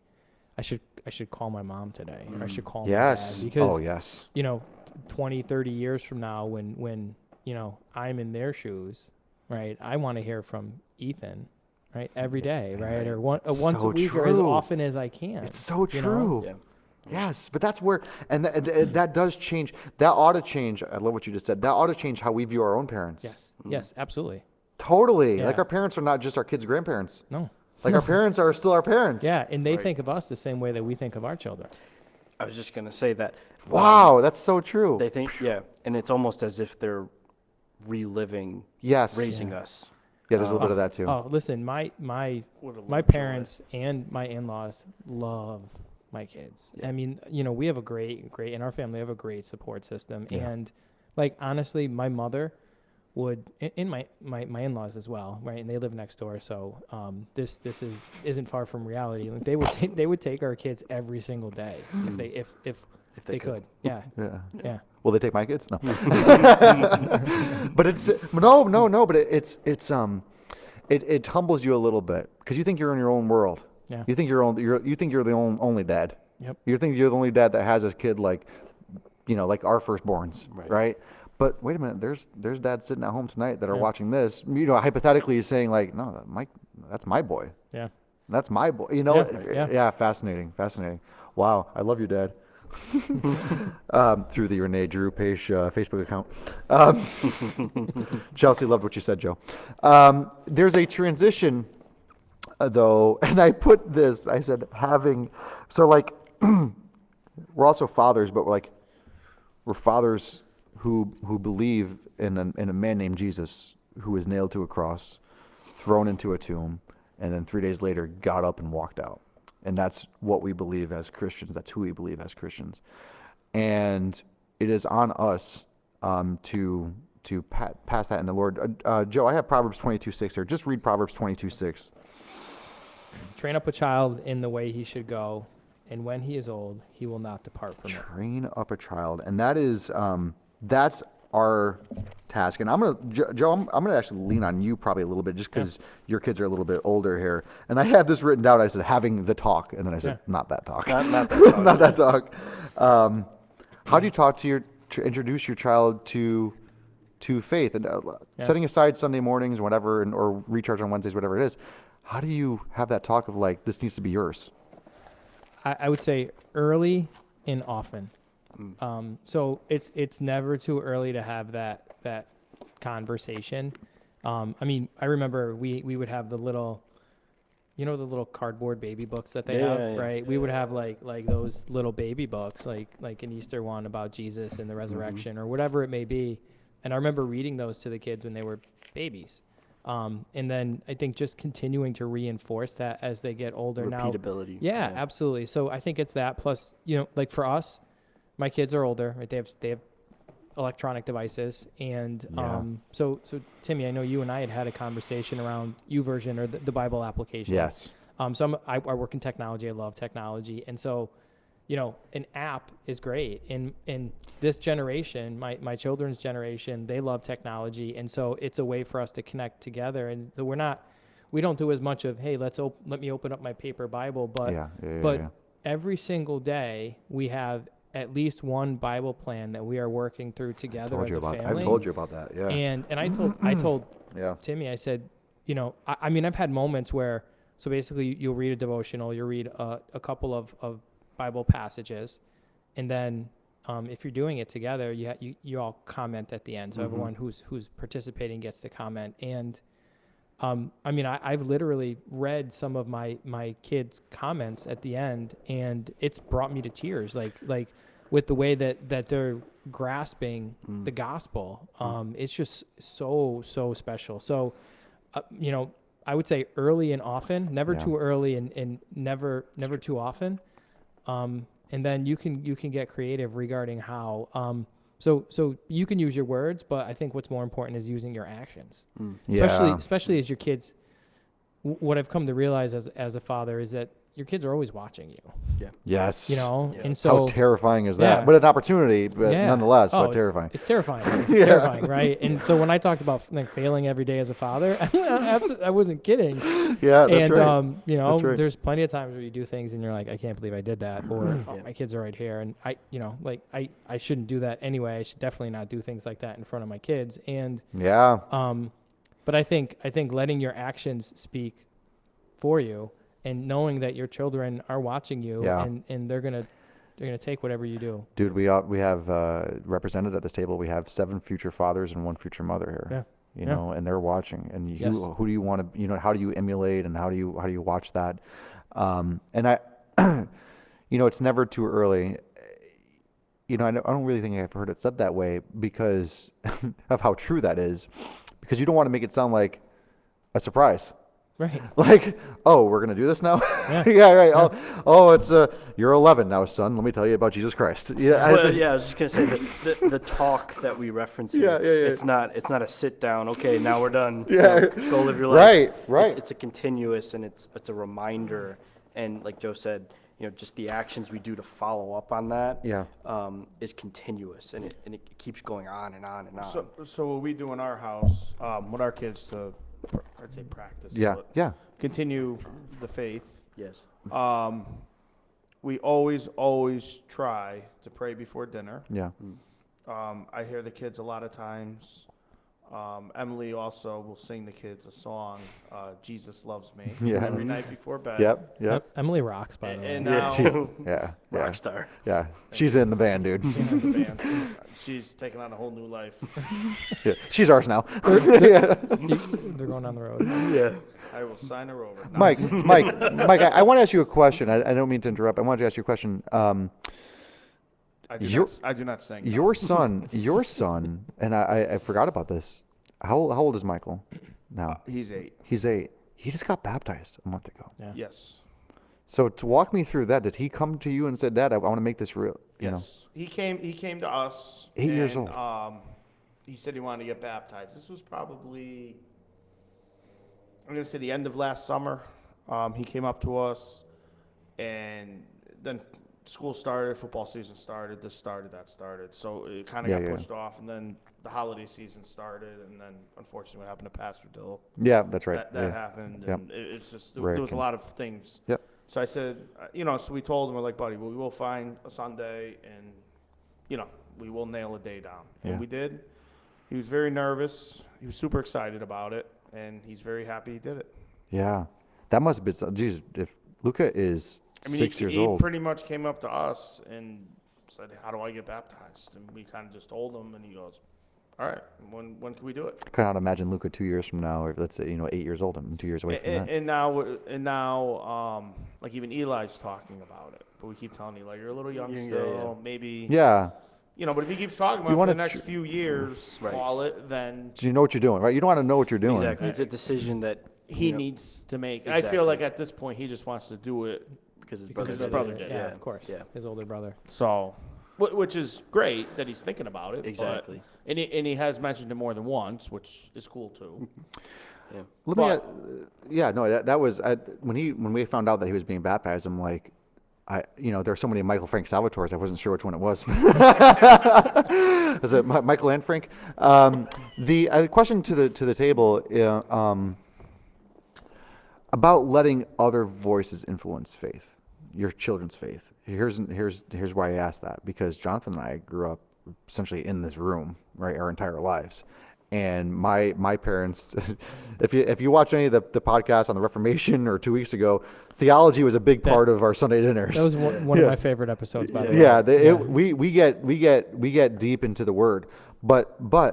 I should call my mom today, or I should call my dad, because you know, 20, 30 years from now, when you know, I'm in their shoes, right? I want to hear from Ethan, right, every day, right, or once a week, or as often as I can. It's so true. You know? Yeah. Yes, but that's where, and that does change. That ought to change. I love what you just said. That ought to change how we view our own parents. Yes, absolutely. Totally. Yeah. Like our parents are not just our kids' grandparents. No. Like our parents are still our parents. Yeah, and they think of us the same way that we think of our children. I was just gonna say that. Wow, that's so true. They think, and it's almost as if they're reliving Yes. raising us. Yeah, there's a little bit of that too. Oh, listen, my What a my little joy. parents and my in-laws love my kids. Yeah. I mean, we have a great in our family, we have a great support system. Yeah. And like, honestly, my mother would, in my in-laws as well, right? And they live next door. So, this isn't far from reality. Like, they would take our kids every single day if they could. Yeah. Yeah. Yeah. Will they take my kids? No. But it's no. But it humbles you a little bit because you think you're in your own world. Yeah. You think you think you're the only dad. Yep. You think you're the only dad that has a kid like our firstborns, right? But wait a minute, there's dads sitting at home tonight that are watching this. Hypothetically saying like, no, that's my boy. Yeah. That's my boy. Yeah. Fascinating. Wow, I love you, Dad. Through the Renee Drew Page Facebook account. Chelsea loved what you said, Joe. There's a transition, though, and I put this. I said we're also fathers, but we're fathers who believe in a man named Jesus who was nailed to a cross, thrown into a tomb, and then 3 days later got up and walked out. And that's what we believe as Christians. That's who we believe as Christians. And it is on us to pass that in the Lord. Joe, I have Proverbs 22:6 here. Just read Proverbs 22:6. Train up a child in the way he should go, and when he is old, he will not depart from it. Train up a child. And that is, that's our task. And Joe, I'm going to actually lean on you probably a little bit just because your kids are a little bit older here. And I had this written down. I said, having the talk. And then I said, not that talk. Not that talk. Not that talk. How do you talk to introduce your child to faith and setting aside Sunday mornings, whatever, or recharge on Wednesdays, whatever it is? How do you have that talk of like, this needs to be yours? I would say early and often. So it's never too early to have that conversation. I mean, I remember we would have the little cardboard baby books that they have, right? We would have like those little baby books, like an Easter one about Jesus and the resurrection or whatever it may be. And I remember reading those to the kids when they were babies. And then I think just continuing to reinforce that as they get older. Repeatability. Now, yeah, absolutely. So I think it's that plus, like for us, my kids are older, right? They have electronic devices. And so Timmy, I know you and I had a conversation around YouVersion or the Bible application. Yes. So I work in technology. I love technology. And so, an app is great. In this generation, my children's generation, they love technology. And so it's a way for us to connect together. And so we don't do as much of, hey, let me open up my paper Bible. But every single day we have at least one Bible plan that we are working through together as a family. I've told you about that, yeah. And I told Timmy, I said, I mean, I've had moments where, so basically you'll read a devotional, you'll read a couple of Bible passages, and then if you're doing it together, you all comment at the end. So everyone who's participating gets to comment. And I mean, I've literally read some of my kids' comments at the end, and it's brought me to tears, like with the way that they're grasping the gospel. It's just so special. So, I would say early and often, never too early and never too often. And then you can get creative regarding how. So you can use your words, but I think what's more important is using your actions. Especially as your kids. What I've come to realize as a father is that your kids are always watching you. Yeah. Yes. And so how terrifying is that? But an opportunity, but nonetheless, but terrifying. It's terrifying. It's terrifying, right? And so when I talked about failing every day as a father, I wasn't kidding. Yeah, that's right. And there's plenty of times where you do things and you're like, I can't believe I did that, or my kids are right here, and I shouldn't do that anyway. I should definitely not do things like that in front of my kids. And but I think letting your actions speak for you, and knowing that your children are watching you, and they're gonna take whatever you do. Dude, we have represented at this table. We have 7 future fathers and 1 future mother here. You know, and they're watching. And who do you want to? How do you emulate, and how do you watch that? And I, it's never too early. I don't really think I've heard it said that way because of how true that is. Because you don't want to make it sound like a surprise. Right. Like, oh, we're going to do this now? Yeah. Yeah, right. Yeah. Oh, it's you're 11 now, son. Let me tell you about Jesus Christ. Yeah, I was just gonna say the talk that we reference here. Yeah. It's not a sit down. Okay, now we're done. Yeah. Go live your life. Right. It's a continuous, and it's a reminder, and like Joe said, just the actions we do to follow up on that. Yeah. Is continuous, and it keeps going on and on and on. So what we do in our house with our kids to, I'd say practice. Yeah. but Yeah. Continue the faith. Yes. We always try to pray before dinner. Yeah. I hear the kids a lot of times. Emily also will sing the kids a song, "Jesus Loves Me," Yeah. every night before bed. Yep. Emily rocks, by the way. And Yeah. now Yeah. Rock star. Yeah. She's in the band, dude. she's in the band. She's taking on a whole new life. Yeah. She's ours now. They're going down the road. Yeah. I will sign her over. No. Mike, I want to ask you a question. I don't mean to interrupt. I wanted to ask you a question. I do not sing. no. Your son, and I forgot about this. How old is Michael now? He's 8. He's 8. He just got baptized a month ago. Yeah. Yes. So to walk me through that, did he come to you and said, "Dad, I want to make this real"? You know? Yes. He came to us. 8 years and, old. He said he wanted to get baptized. This was probably, I'm going to say, the end of last summer. He came up to us, and then school started, football season started, this started, that started. So it kind of Yeah, got yeah. pushed off, and then the holiday season started, and then unfortunately what happened to Pastor Dill, Yeah, that's right. that Yeah. happened, Yep. and it's just, Rick there was a and- lot of things. Yep. So I said, so we told him, we're like, buddy, we will find a Sunday, and, we will nail a day down. And Yeah. we did. He was very nervous. He was super excited about it, and he's very happy he did it. Yeah. That must have been. Geez, if Luca is I mean, 6 years he old. pretty much came up to us and said, how do I get baptized? And we kind of just told him, and he goes, all right, when can we do it? I cannot imagine Luca 2 years from now, or let's say 8 years old and 2 years away from that. And now, like even Eli's talking about it, but we keep telling Eli, you're a little young Yeah, still, yeah. maybe. Yeah. But if he keeps talking about You it for wanna the next few years, Right. call it, then So you know what you're doing, right? You don't want to know what you're doing. Exactly. It's a decision that he needs to make. And I Exactly. feel like at this point, he just wants to do it. because his Because brother his did brother it. did, Yeah, of course. Yeah. His older brother. So, which is great that he's thinking about it. but- Exactly. and he has mentioned it more than once, which is cool too. Yeah. Let me. But- Yeah, no, that was when we found out that he was being baptized. I'm like, there are so many Michael Frank Salvatores. I wasn't sure which one it was. Is it Michael and Frank? The question to the table about letting other voices influence faith, your children's faith. Here's why I asked that, because Jonathan and I grew up essentially in this room, right, our entire lives. And my parents, if you watch any of the podcasts on the Reformation or 2 weeks ago, theology was a big part of our Sunday dinners. That was one of my favorite episodes, by the way. Yeah, we get deep into the Word, but my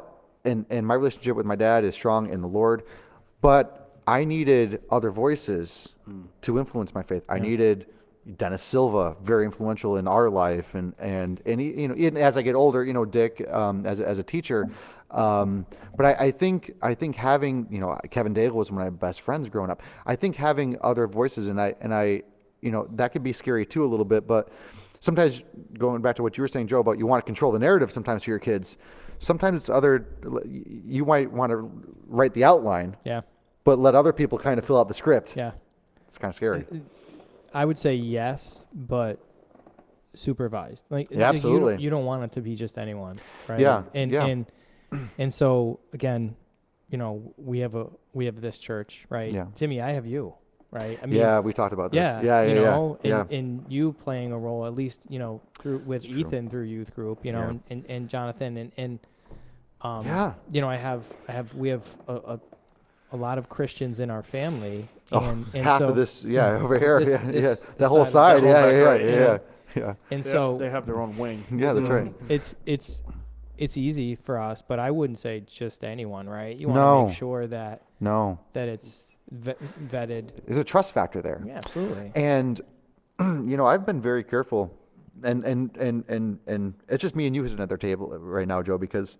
relationship with my dad is strong in the Lord, but I needed other voices to influence my faith. I needed Dennis Silva, very influential in our life, and he, even as I get older, Dick as a teacher. But I think having, Kevin Daigle was one of my best friends growing up. I think having other voices, and I that could be scary too a little bit, but sometimes going back to what you were saying, Joe, about you want to control the narrative sometimes for your kids. Sometimes you might want to write the outline, Yeah. but let other people kind of fill out the script. Yeah. It's kind of scary. I would say yes, but supervised. Yeah, absolutely. You don't want it to be just anyone, right? Yeah, And yeah. and so again, we have this church, right? Yeah. Timmy, I have you, right? I mean, Yeah, we talked about this. yeah, Yeah. and you playing a role, at least, through with It's true. Ethan through youth group, Yeah. and Jonathan and Yeah. we have a lot of Christians in our family, Oh, and half so of this, over here, this- yeah, this the whole side side, of the whole back, yeah. right, and They so have their own wing. Yeah, that's right. it's easy for us, but I wouldn't say just anyone, right? You want No. to make sure that No, it's vetted. there's a trust factor there. Yeah, absolutely. And, I've been very careful and it's just me and you sitting at their table right now, Joe, because,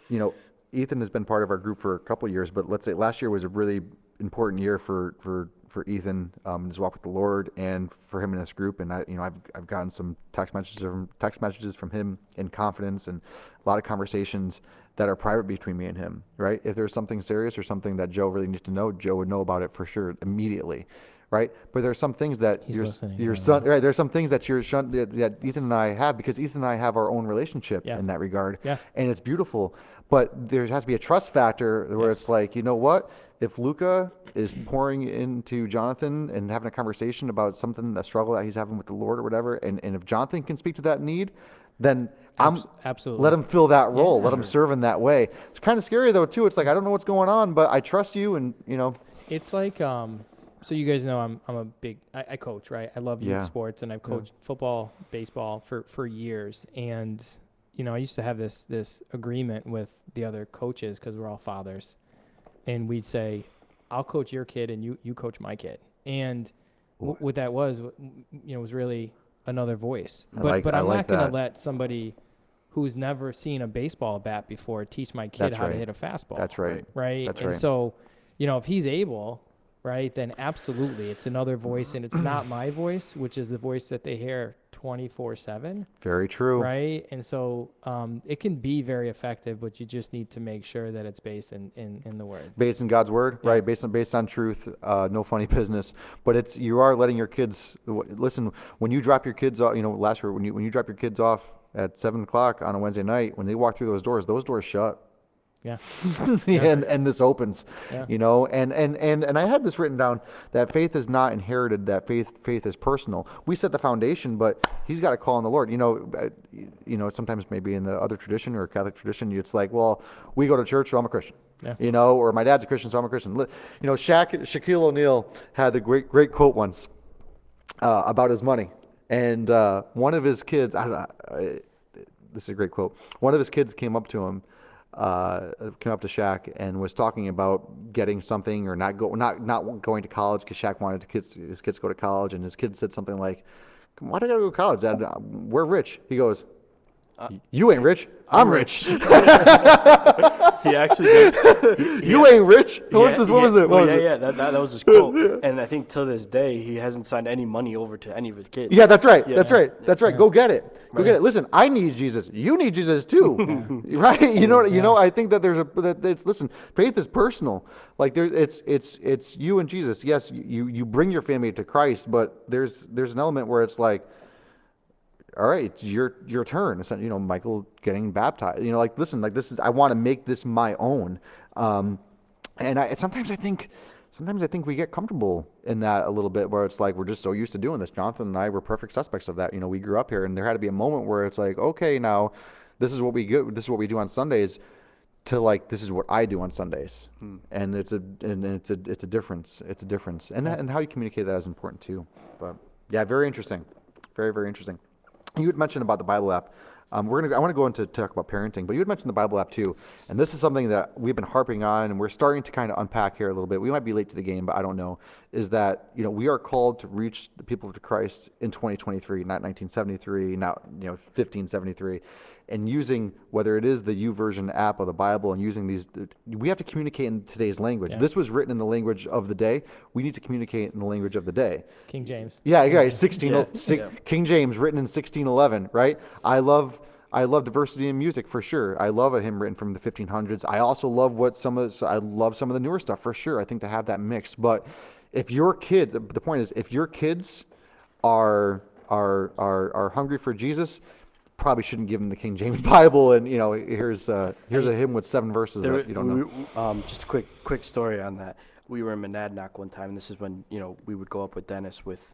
you know, Ethan has been part of our group for a couple of years, but let's say last year was a really important year for Ethan, in his walk with the Lord, and for him in this group. And I've gotten some text messages from him in confidence, and a lot of conversations that are private between me and him, right? If there's something serious or something that Joe really needs to know, Joe would know about it for sure immediately, right? But there's some things that your son, right? There's some things that that Ethan and I have, because Ethan and I have our own relationship in that regard, and it's beautiful. But there has to be a trust factor where it's like, you know what? If Luca is pouring into Jonathan and having a conversation about something, a struggle that he's having with the Lord or whatever, and if Jonathan can speak to that need, then absolutely let him fill that role. Let him serve in that way. It's kind of scary though too. It's like, I don't know what's going on, but I trust you, and you know. It's like so you guys know I'm a big I coach, right? I love youth sports, and I've coached football, baseball for years, and you know, I used to have this agreement with the other coaches, because we're all fathers, and we'd say, I'll coach your kid and you coach my kid. And what that was, you know, was really another voice. But I'm not going to let somebody who's never seen a baseball bat before teach my kid how to hit a fastball. That's right. Right. That's and right. so, you know, if he's able, right, then absolutely it's another voice, and it's not my voice, which is the voice that they hear 24/7. Very true. Right. And so it can be very effective, but you just need to make sure that it's based in the word. Based in God's word, right? Based on truth, no funny business. But you are letting your kids listen. When you drop your kids off, you know, last year when you drop your kids off at 7:00 on a Wednesday night, when they walk through those doors shut. Yeah. and this opens, Yeah. you know, and I had this written down, that faith is not inherited, that faith is personal. We set the foundation, but he's got to call on the Lord. You know, sometimes maybe in the other tradition or Catholic tradition, it's like, well, we go to church, so I'm a Christian. Yeah. You know, or my dad's a Christian, so I'm a Christian. You know, Shaquille O'Neal had a great quote once about his money, and one of his kids, this is a great quote. One of his kids came up to Shaq and was talking about getting something, or not going to college, because Shaq wanted his kids to go to college, and his kid said something like, "Why do I gotta go to college, Dad? We're rich." He goes, "You ain't rich. I'm rich." He actually did. You ain't rich. What was it? That was his quote. And I think to this day he hasn't signed any money over to any of his kids. Yeah, that's right. That's right. Go get it. Go get it. Listen, I need Jesus. You need Jesus too, right? You know. I think that listen. Faith is personal. Like it's you and Jesus. Yes, you bring your family to Christ, but there's an element where it's like, all right, it's your turn. It's, you know, Michael getting baptized. You know, like, listen, like, this is, I want to make this my own. And sometimes I think we get comfortable in that a little bit, where it's like, we're just so used to doing this. Jonathan and I were perfect suspects of that. You know, we grew up here, and there had to be a moment where it's like, okay, now this is what we do on Sundays, to like, this is what I do on Sundays. And it's a difference. It's a difference. And how you communicate that is important too. But yeah, very interesting. Very, very interesting. You had mentioned about the Bible app. I want to go into talk about parenting, but you had mentioned the Bible app too, and this is something that we've been harping on, and we're starting to kind of unpack here a little bit. We might be late to the game, but I don't know. Is that, you know, we are called to reach the people to Christ in 2023, not 1973, not 1573, and using, whether it is the YouVersion app of the Bible, and using these, we have to communicate in today's language. Yeah. This was written in the language of the day. We need to communicate in the language of the day. King James. Yeah, King James, written in 1611, right? I love diversity in music for sure. I love a hymn written from the 1500s. I also love I love some of the newer stuff for sure. I think to have that mix. But if your kids, the point is, if your kids are hungry for Jesus, probably shouldn't give them the King James Bible, and you know, here's a hymn with 7 verses that you don't know. Just a quick story on that. We were in Monadnock one time, and this is when, you know, we would go up with Dennis with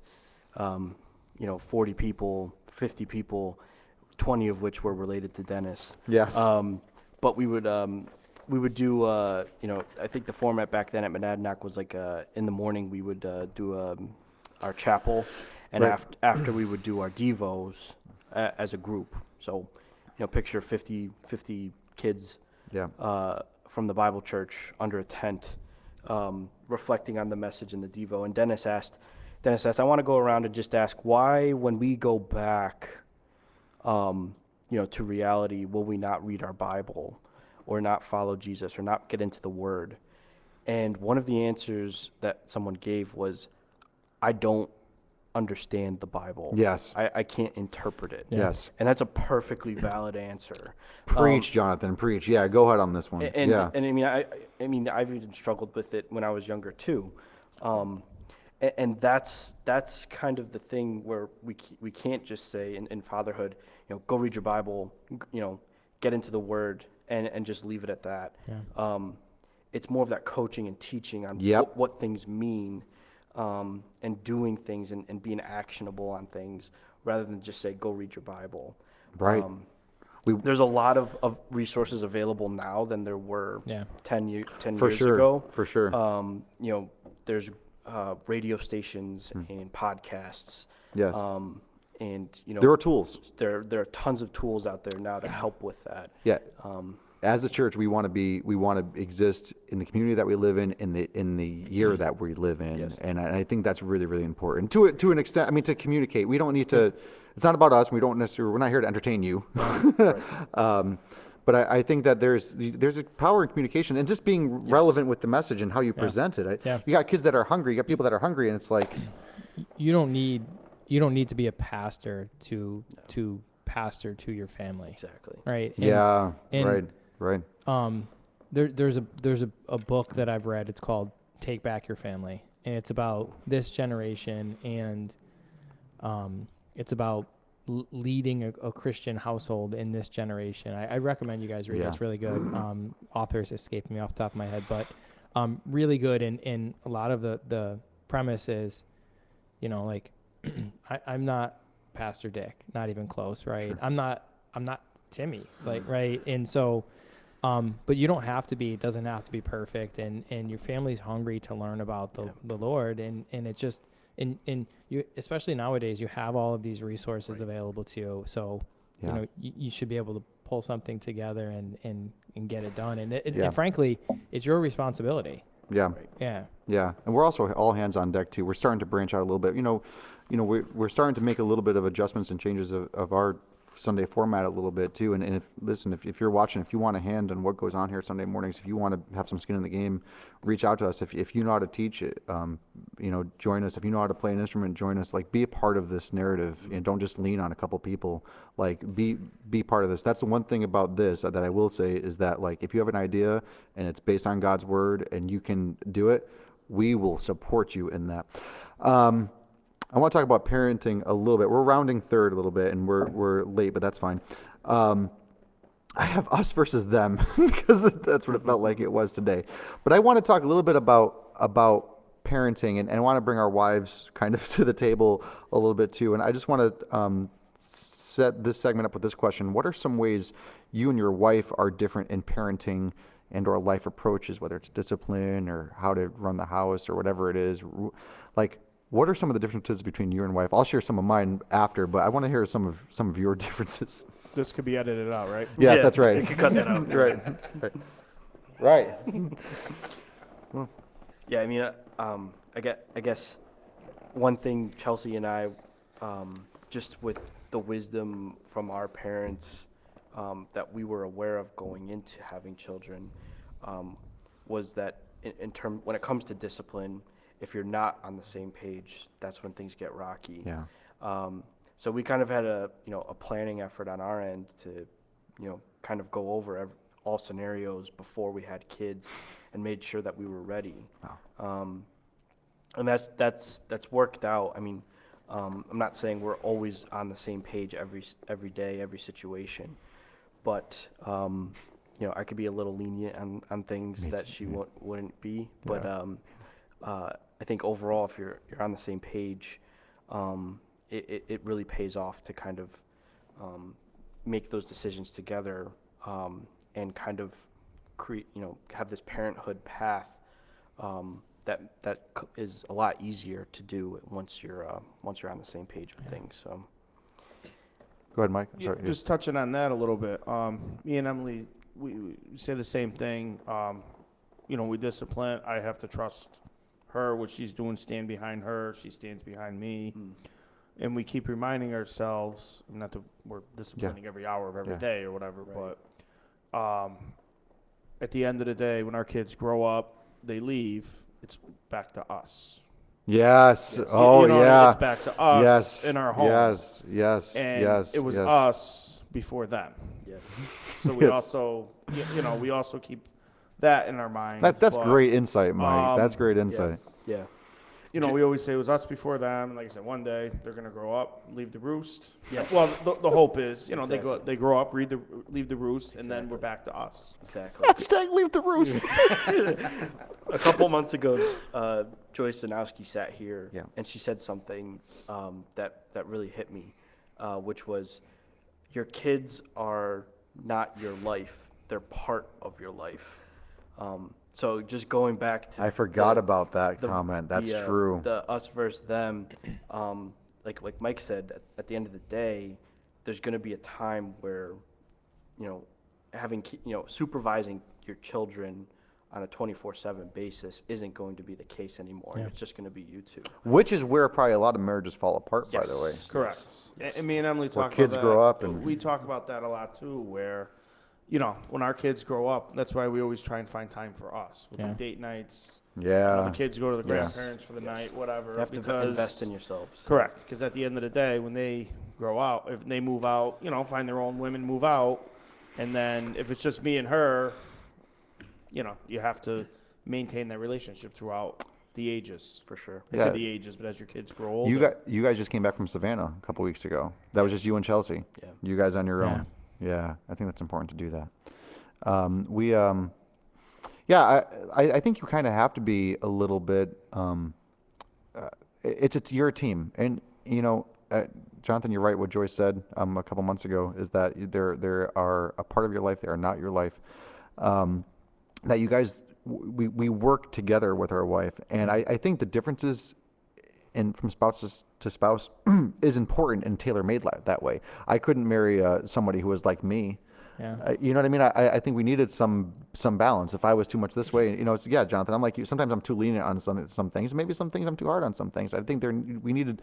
40 people, 50 people, 20 of which were related to Dennis. Yes. But we would do I think the format back then at Monadnock was like in the morning we would do our chapel, and after we would do our devos as a group. So, you know, picture 50 kids from the Bible church under a tent, reflecting on the message in the devo. And Dennis asked, I want to go around and just ask, why when we go back to reality, will we not read our Bible or not follow Jesus or not get into the Word? And one of the answers that someone gave was, I don't understand the Bible. Yes. I can't interpret it. Yeah. Yes. And that's a perfectly valid answer. Preach, Jonathan, preach. Yeah, go ahead on this one. And yeah. and I mean I've even struggled with it when I was younger too. And that's kind of the thing where we can't just say in fatherhood, go read your Bible, get into the Word and just leave it at that. Yeah. It's more of that coaching and teaching on Yep. what things mean, and doing things and being actionable on things rather than just say, go read your Bible. Right. There's a lot of resources available now than there were 10 years ago. For sure. There's radio stations and podcasts. Yes. And there are tools. There are tons of tools out there now to help with that. Yeah. As a church, we want to exist in the community that we live in the year that we live in, Yes. and I think that's really, really important to an extent. I mean, to communicate. We don't need to. It's not about us. We're not here to entertain you. Right. But I think that there's a power in communication and just being relevant with the message and how you present it. You got kids that are hungry. You got people that are hungry, and it's like you don't need to be a pastor to pastor to your family. Exactly. Right. Right. There's a book that I've read. It's called Take Back Your Family, and it's about this generation, and it's about leading a Christian household in this generation. I recommend you guys read it. It's really good. Authors escaping me off the top of my head, but really good. And a lot of the premise is, I'm not Pastor Dick, not even close, right? Sure. I'm not Timmy, right? And so, but you don't have to be. It doesn't have to be perfect, and your family's hungry to learn about the Lord, and it's just. And you, especially nowadays, you have all of these resources available to you. So, you should be able to pull something together and get it done. And frankly, it's your responsibility. Yeah. Right. Yeah. Yeah. And we're also all hands on deck too. We're starting to branch out a little bit. We're starting to make a little bit of adjustments and changes of our Sunday format a little bit too. And if you're watching, if you want a hand on what goes on here Sunday mornings, if you want to have some skin in the game, reach out to us. If you know how to teach it, join us. If you know how to play an instrument, join us. Like, be a part of this narrative, and don't just lean on a couple people. Like, be part of this. That's the one thing about this that I will say is that, like, if you have an idea and it's based on God's word and you can do it, we will support you in that. I want to talk about parenting a little bit. We're rounding third a little bit, and we're late, but that's fine. I have us versus them because that's what it felt like it was today. But I want to talk a little bit about parenting, and I want to bring our wives kind of to the table a little bit too. And I just want to set this segment up with this question: what are some ways you and your wife are different in parenting and or life approaches, whether it's discipline or how to run the house or whatever it is? Like, what are some of the differences between you and wife? I'll share some of mine after, but I want to hear some of your differences. This could be edited out, right? Yeah, that's right. You can cut that out. Right. Well, yeah, I mean, I guess one thing Chelsea and I, just with the wisdom from our parents, that we were aware of going into having children, was that when it comes to discipline, if you're not on the same page, that's when things get rocky. Yeah. So we kind of had a planning effort on our end to, kind of go over all scenarios before we had kids and made sure that we were ready. Wow. And that's worked out. I mean, I'm not saying we're always on the same page every day, every situation, but I could be a little lenient on things that she wouldn't be. But I think overall, if you're on the same page, it really pays off to kind of make those decisions together, and kind of create, have this parenthood path that is a lot easier to do once you're on the same page with things. So, go ahead, Mike. Yeah, Sorry. just touching on that a little bit. Me and Emily, we say the same thing. We discipline. I have to trust her, what she's doing, stand behind her. She stands behind me. and we keep reminding ourselves, not that we're disciplining every hour of every day or whatever, Right. but at the end of the day, when our kids grow up, they leave, it's back to us. Yes. Yes. Oh, You know, yeah. it's back to us Yes. in our home. Yes. Yes. And yes. it was yes. us before them. Yes. So we Yes. also, we also keep that in our mind. That's but, great insight, Mike. That's great insight. Yeah. We always say it was us before them. And like I said, one day they're going to grow up, leave the roost. Yes. Well, the hope is, Exactly. they grow up, leave the roost, and then we're back to us. Exactly. Hashtag leave the roost. A couple months ago, Joyce Zanowski sat here, Yeah. and she said something that really hit me, which was, your kids are not your life; they're part of your life. So just going back to I forgot about that comment. That's the, true. The us versus them, like Mike said, at the end of the day, there's going to be a time where, supervising your children on a 24/7 basis isn't going to be the case anymore. Yeah. It's just going to be you two. Which is where probably a lot of marriages fall apart, by the way. Yes. Correct. Yes. And me and Emily talk kids about that. grow up and- we talk about that a lot too, where, when our kids grow up, that's why we always try and find time for us. With Yeah. the date nights, Yeah. the kids go to the Yes. grandparents for the night, whatever. You have to because- invest in yourselves. Correct. Because at the end of the day, when they grow out, if they move out, find their own women, move out, and then if it's just me and her, you have to maintain that relationship throughout the ages. For sure. I Yeah. said the ages, but as your kids grow older. You guys just came back from Savannah a couple weeks ago. That was just you and Chelsea. Yeah. You guys on your Yeah. own. Yeah, I think that's important to do that. I think you kind of have to be a little bit. It's you're a team, and Jonathan, you're right. What Joyce said a couple months ago is that there are a part of your life. They are not your life. That you guys we work together with our wife, and I think the differences from spouse to spouse is important and tailor-made that way. I couldn't marry somebody who was like me. Yeah. You know what I mean? I think we needed some balance. If I was too much this way, Jonathan, I'm like you. Sometimes I'm too lenient on some things. Maybe some things I'm too hard on some things. I think we needed,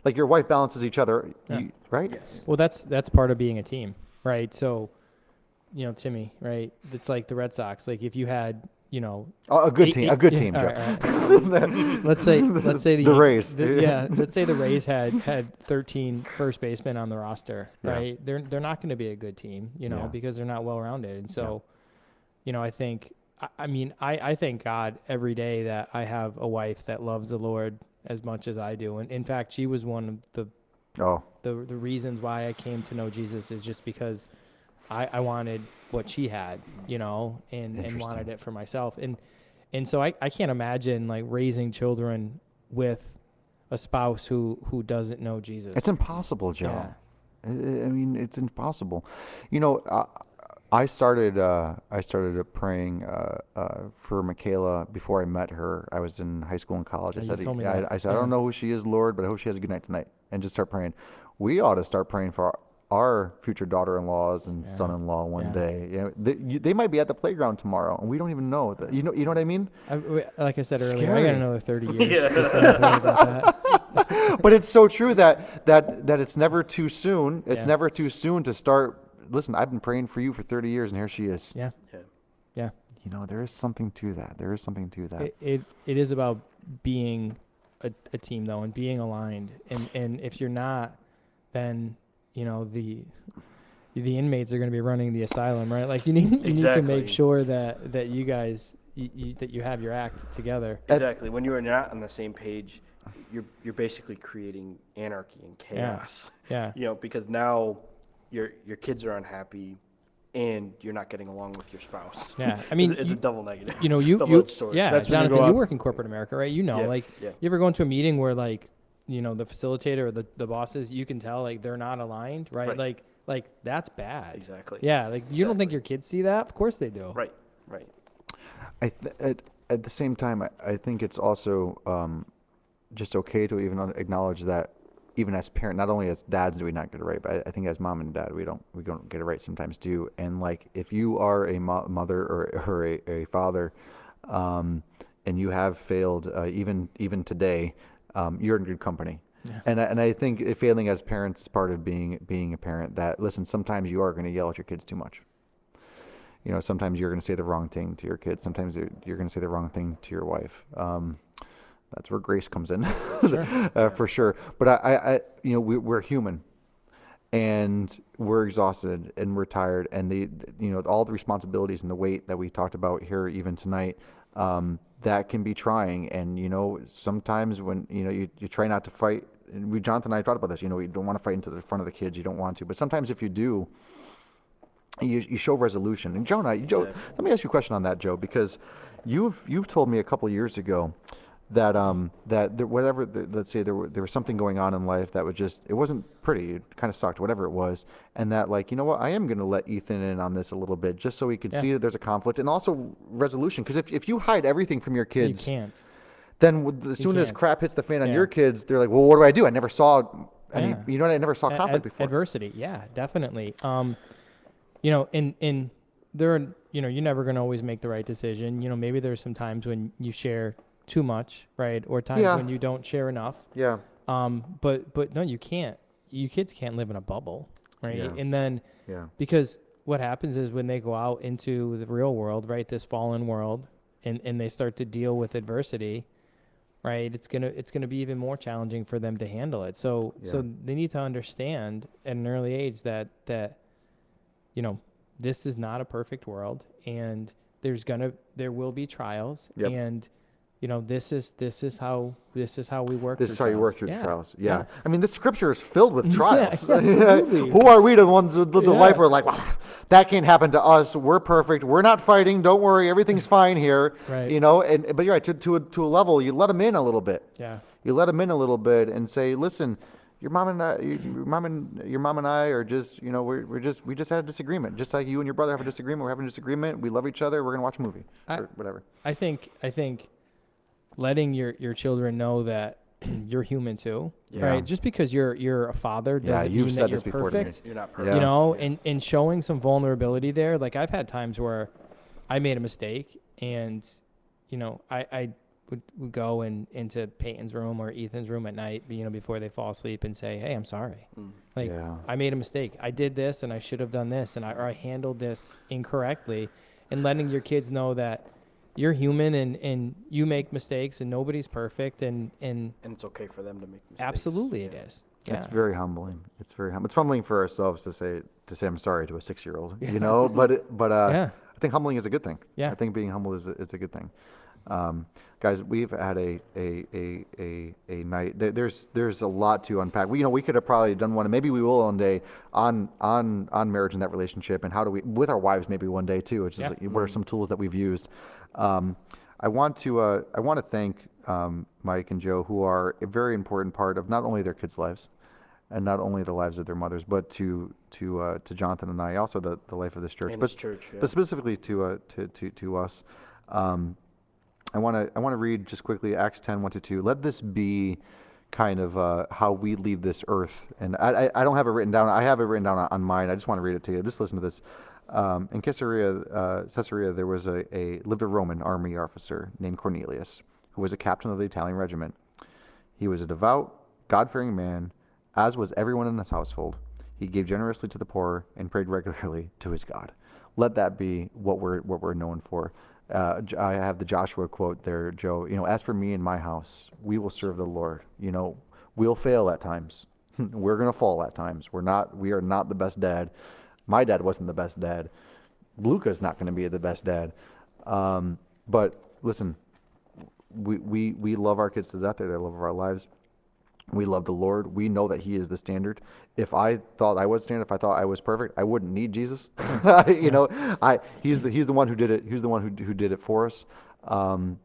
like, your wife balances each other, Yeah. right? Yes. Well, that's part of being a team, right? So, Timmy, right? It's like the Red Sox. Like if you had, A good eight- team. eight- A good yeah, team, all Joe. right, all right. Let's say The Rays. Let's say the Rays had 13 first basemen on the roster, Yeah. right? They're not going to be a good team, Yeah. because they're not well rounded. And so, I think I thank God every day that I have a wife that loves the Lord as much as I do. And in fact, she was one of the reasons why I came to know Jesus, is just because I wanted what she had, and wanted it for myself. And so I can't imagine like raising children with a spouse who doesn't know Jesus. It's impossible, Joe. Yeah. I mean, it's impossible. I started praying for Michaela before I met her. I was in high school and college. Yeah, I you said, told me that. I said, I don't Yeah. know who she is, Lord, but I hope she has a good night tonight, and just start praying. We ought to start praying for our future daughter-in-laws and Yeah. son-in-law one Yeah. day. They might be at the playground tomorrow, and we don't even know. You know what I mean? Like I said earlier, I Scary. got another 30 years. Yeah. before I worry about that. But it's so true that it's never too soon. It's Yeah. never too soon to start. Listen, I've been praying for you for 30 years, and here she is. Yeah. Yeah. Yeah. There is something to that. There is something to that. It is about being a team though, and being aligned. And if you're not, then the inmates are going to be running the asylum, right? Like you need to Exactly. make sure that you guys that you have your act together. Exactly. When you are not on the same page, you're basically creating anarchy and chaos. Yeah. Because now your kids are unhappy, and you're not getting along with your spouse. Yeah. I mean, it's a double negative. you Double-edged sword. yeah, That's when you Jonathan, go you out- work in corporate America, right? Yeah, Like yeah. you ever go into a meeting where like, the facilitator or the bosses, you can tell like they're not aligned, right? Right. Like that's bad. Exactly. Yeah, like you don't think Exactly. your kids see that? Of course they do. Right. At the same time, I think it's also just okay to even acknowledge that even as parents, not only as dads do we not get it right, but I think as mom and dad we don't get it right sometimes too. And like if you are a mother or a father, and you have failed even today, you're in good company. Yeah. And I think failing as parents is part of being a parent. That, listen, sometimes you are going to yell at your kids too much. Sometimes you're going to say the wrong thing to your kids. Sometimes you're going to say the wrong thing to your wife. That's where grace comes in, Sure. for sure. But we're human, and we're exhausted, and we're tired, and all the responsibilities and the weight that we talked about here even tonight, that can be trying. And sometimes when you try not to fight. And Jonathan and I talked about this. You don't want to fight into the front of the kids. You don't want to. But sometimes if you do, you show resolution. And Joe, let me ask you a question on that, Joe, because you've told me a couple of years ago that let's say there was something going on in life that it wasn't pretty, it kind of sucked, whatever it was, and that, like, what, I am going to let Ethan in on this a little bit, just so he could see that there's a conflict and also resolution. Because if you hide everything from your kids, You can't. then as soon as can't. crap hits the fan on your kids, they're like, well, what do? I never saw any, Yeah. I never saw conflict before. Adversity, yeah, definitely. In there are, you're never going to always make the right decision. Maybe there's some times when you share too much, right? Or times when you don't share enough. Yeah. But no, you can't. You kids can't live in a bubble, right? Yeah. And then, because what happens is when they go out into the real world, right, this fallen world, and they start to deal with adversity, right, it's gonna be even more challenging for them to handle it. So they need to understand at an early age that this is not a perfect world, and there will be trials, and this is how we work. This is how you work through trials. Yeah. Yeah. I mean, this scripture is filled with trials. Absolutely. Who are we, the ones with the life where, like, wow, that can't happen to us. We're perfect. We're not fighting. Don't worry. Everything's fine here. Right. But you're right. To a level, you let them in a little bit. Yeah. You let them in a little bit and say, listen, your mom and I are just, we just had a disagreement. Just like you and your brother have a disagreement. We're having a disagreement. We love each other. We're going to watch a movie or whatever. I think letting your children know that you're human too, right? Just because you're a father doesn't mean that you're perfect. You're not perfect. And showing some vulnerability there. Like, I've had times where I made a mistake, and I would go into Peyton's room or Ethan's room at night, before they fall asleep, and say, hey, I'm sorry. I made a mistake. I did this, and I should have done this, and I handled this incorrectly. And letting your kids know that you're human, and you make mistakes, and nobody's perfect, and it's okay for them to make mistakes. Absolutely, it is. Yeah. It's very humbling. It's humbling for ourselves to say I'm sorry to a 6-year-old. But I think humbling is a good thing. Yeah. I think being humble is a good thing. Guys, we've had a night. There's a lot to unpack. We could have probably done one, and maybe we will one day on marriage and that relationship, and how do we with our wives maybe one day too. Which is what are some tools that we've used. I want to thank Mike and Joe, who are a very important part of not only their kids' lives, and not only the lives of their mothers, but to Jonathan and I, also the life of this church, but specifically to us. I want to read just quickly Acts 10, 1-2. Let this be kind of how we leave this earth. And I don't have it written down. I have it written down on mine. I just want to read it to you. Just listen to this. In Caesarea, there was lived a Roman army officer named Cornelius, who was a captain of the Italian regiment. He was a devout, God-fearing man, as was everyone in his household. He gave generously to the poor and prayed regularly to his God. Let that be what we're known for. I have the Joshua quote there, Joe. As for me and my house, we will serve the Lord. We'll fail at times. We're gonna fall at times. We are not the best dad. My dad wasn't the best dad. Luca's not going to be the best dad. But listen, we love our kids to death. They're the love of our lives. We love the Lord. We know that He is the standard. If I thought I was standard, if I thought I was perfect, I wouldn't need Jesus. He's the one who did it. He's the one who did it for us.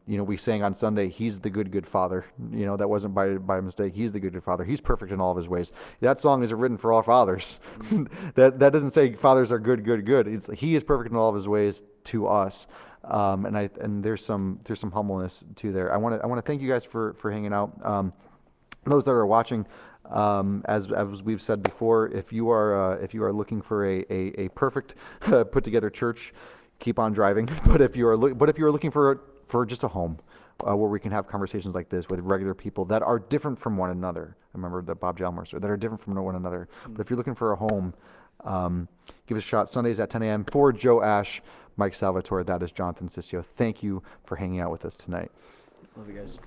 We sang on Sunday, He's the good Father. That wasn't by mistake. He's the good Father. He's perfect in all of His ways. That song isn't written for all fathers. that doesn't say fathers are good. He is perfect in all of His ways to us. And there's some humbleness to there. I want to thank you guys for hanging out. Those that are watching, as we've said before, if you are looking for a perfect put together church, keep on driving. But if you are looking for just a home, where we can have conversations like this with regular people that are different from one another. I remember the Bob Jalmer story, that are different from one another. But if you're looking for a home, give us a shot. Sundays at 10 a.m. For Joe Ash, Mike Salvatore, that is Jonathan Sisio. Thank you for hanging out with us tonight. Love you guys.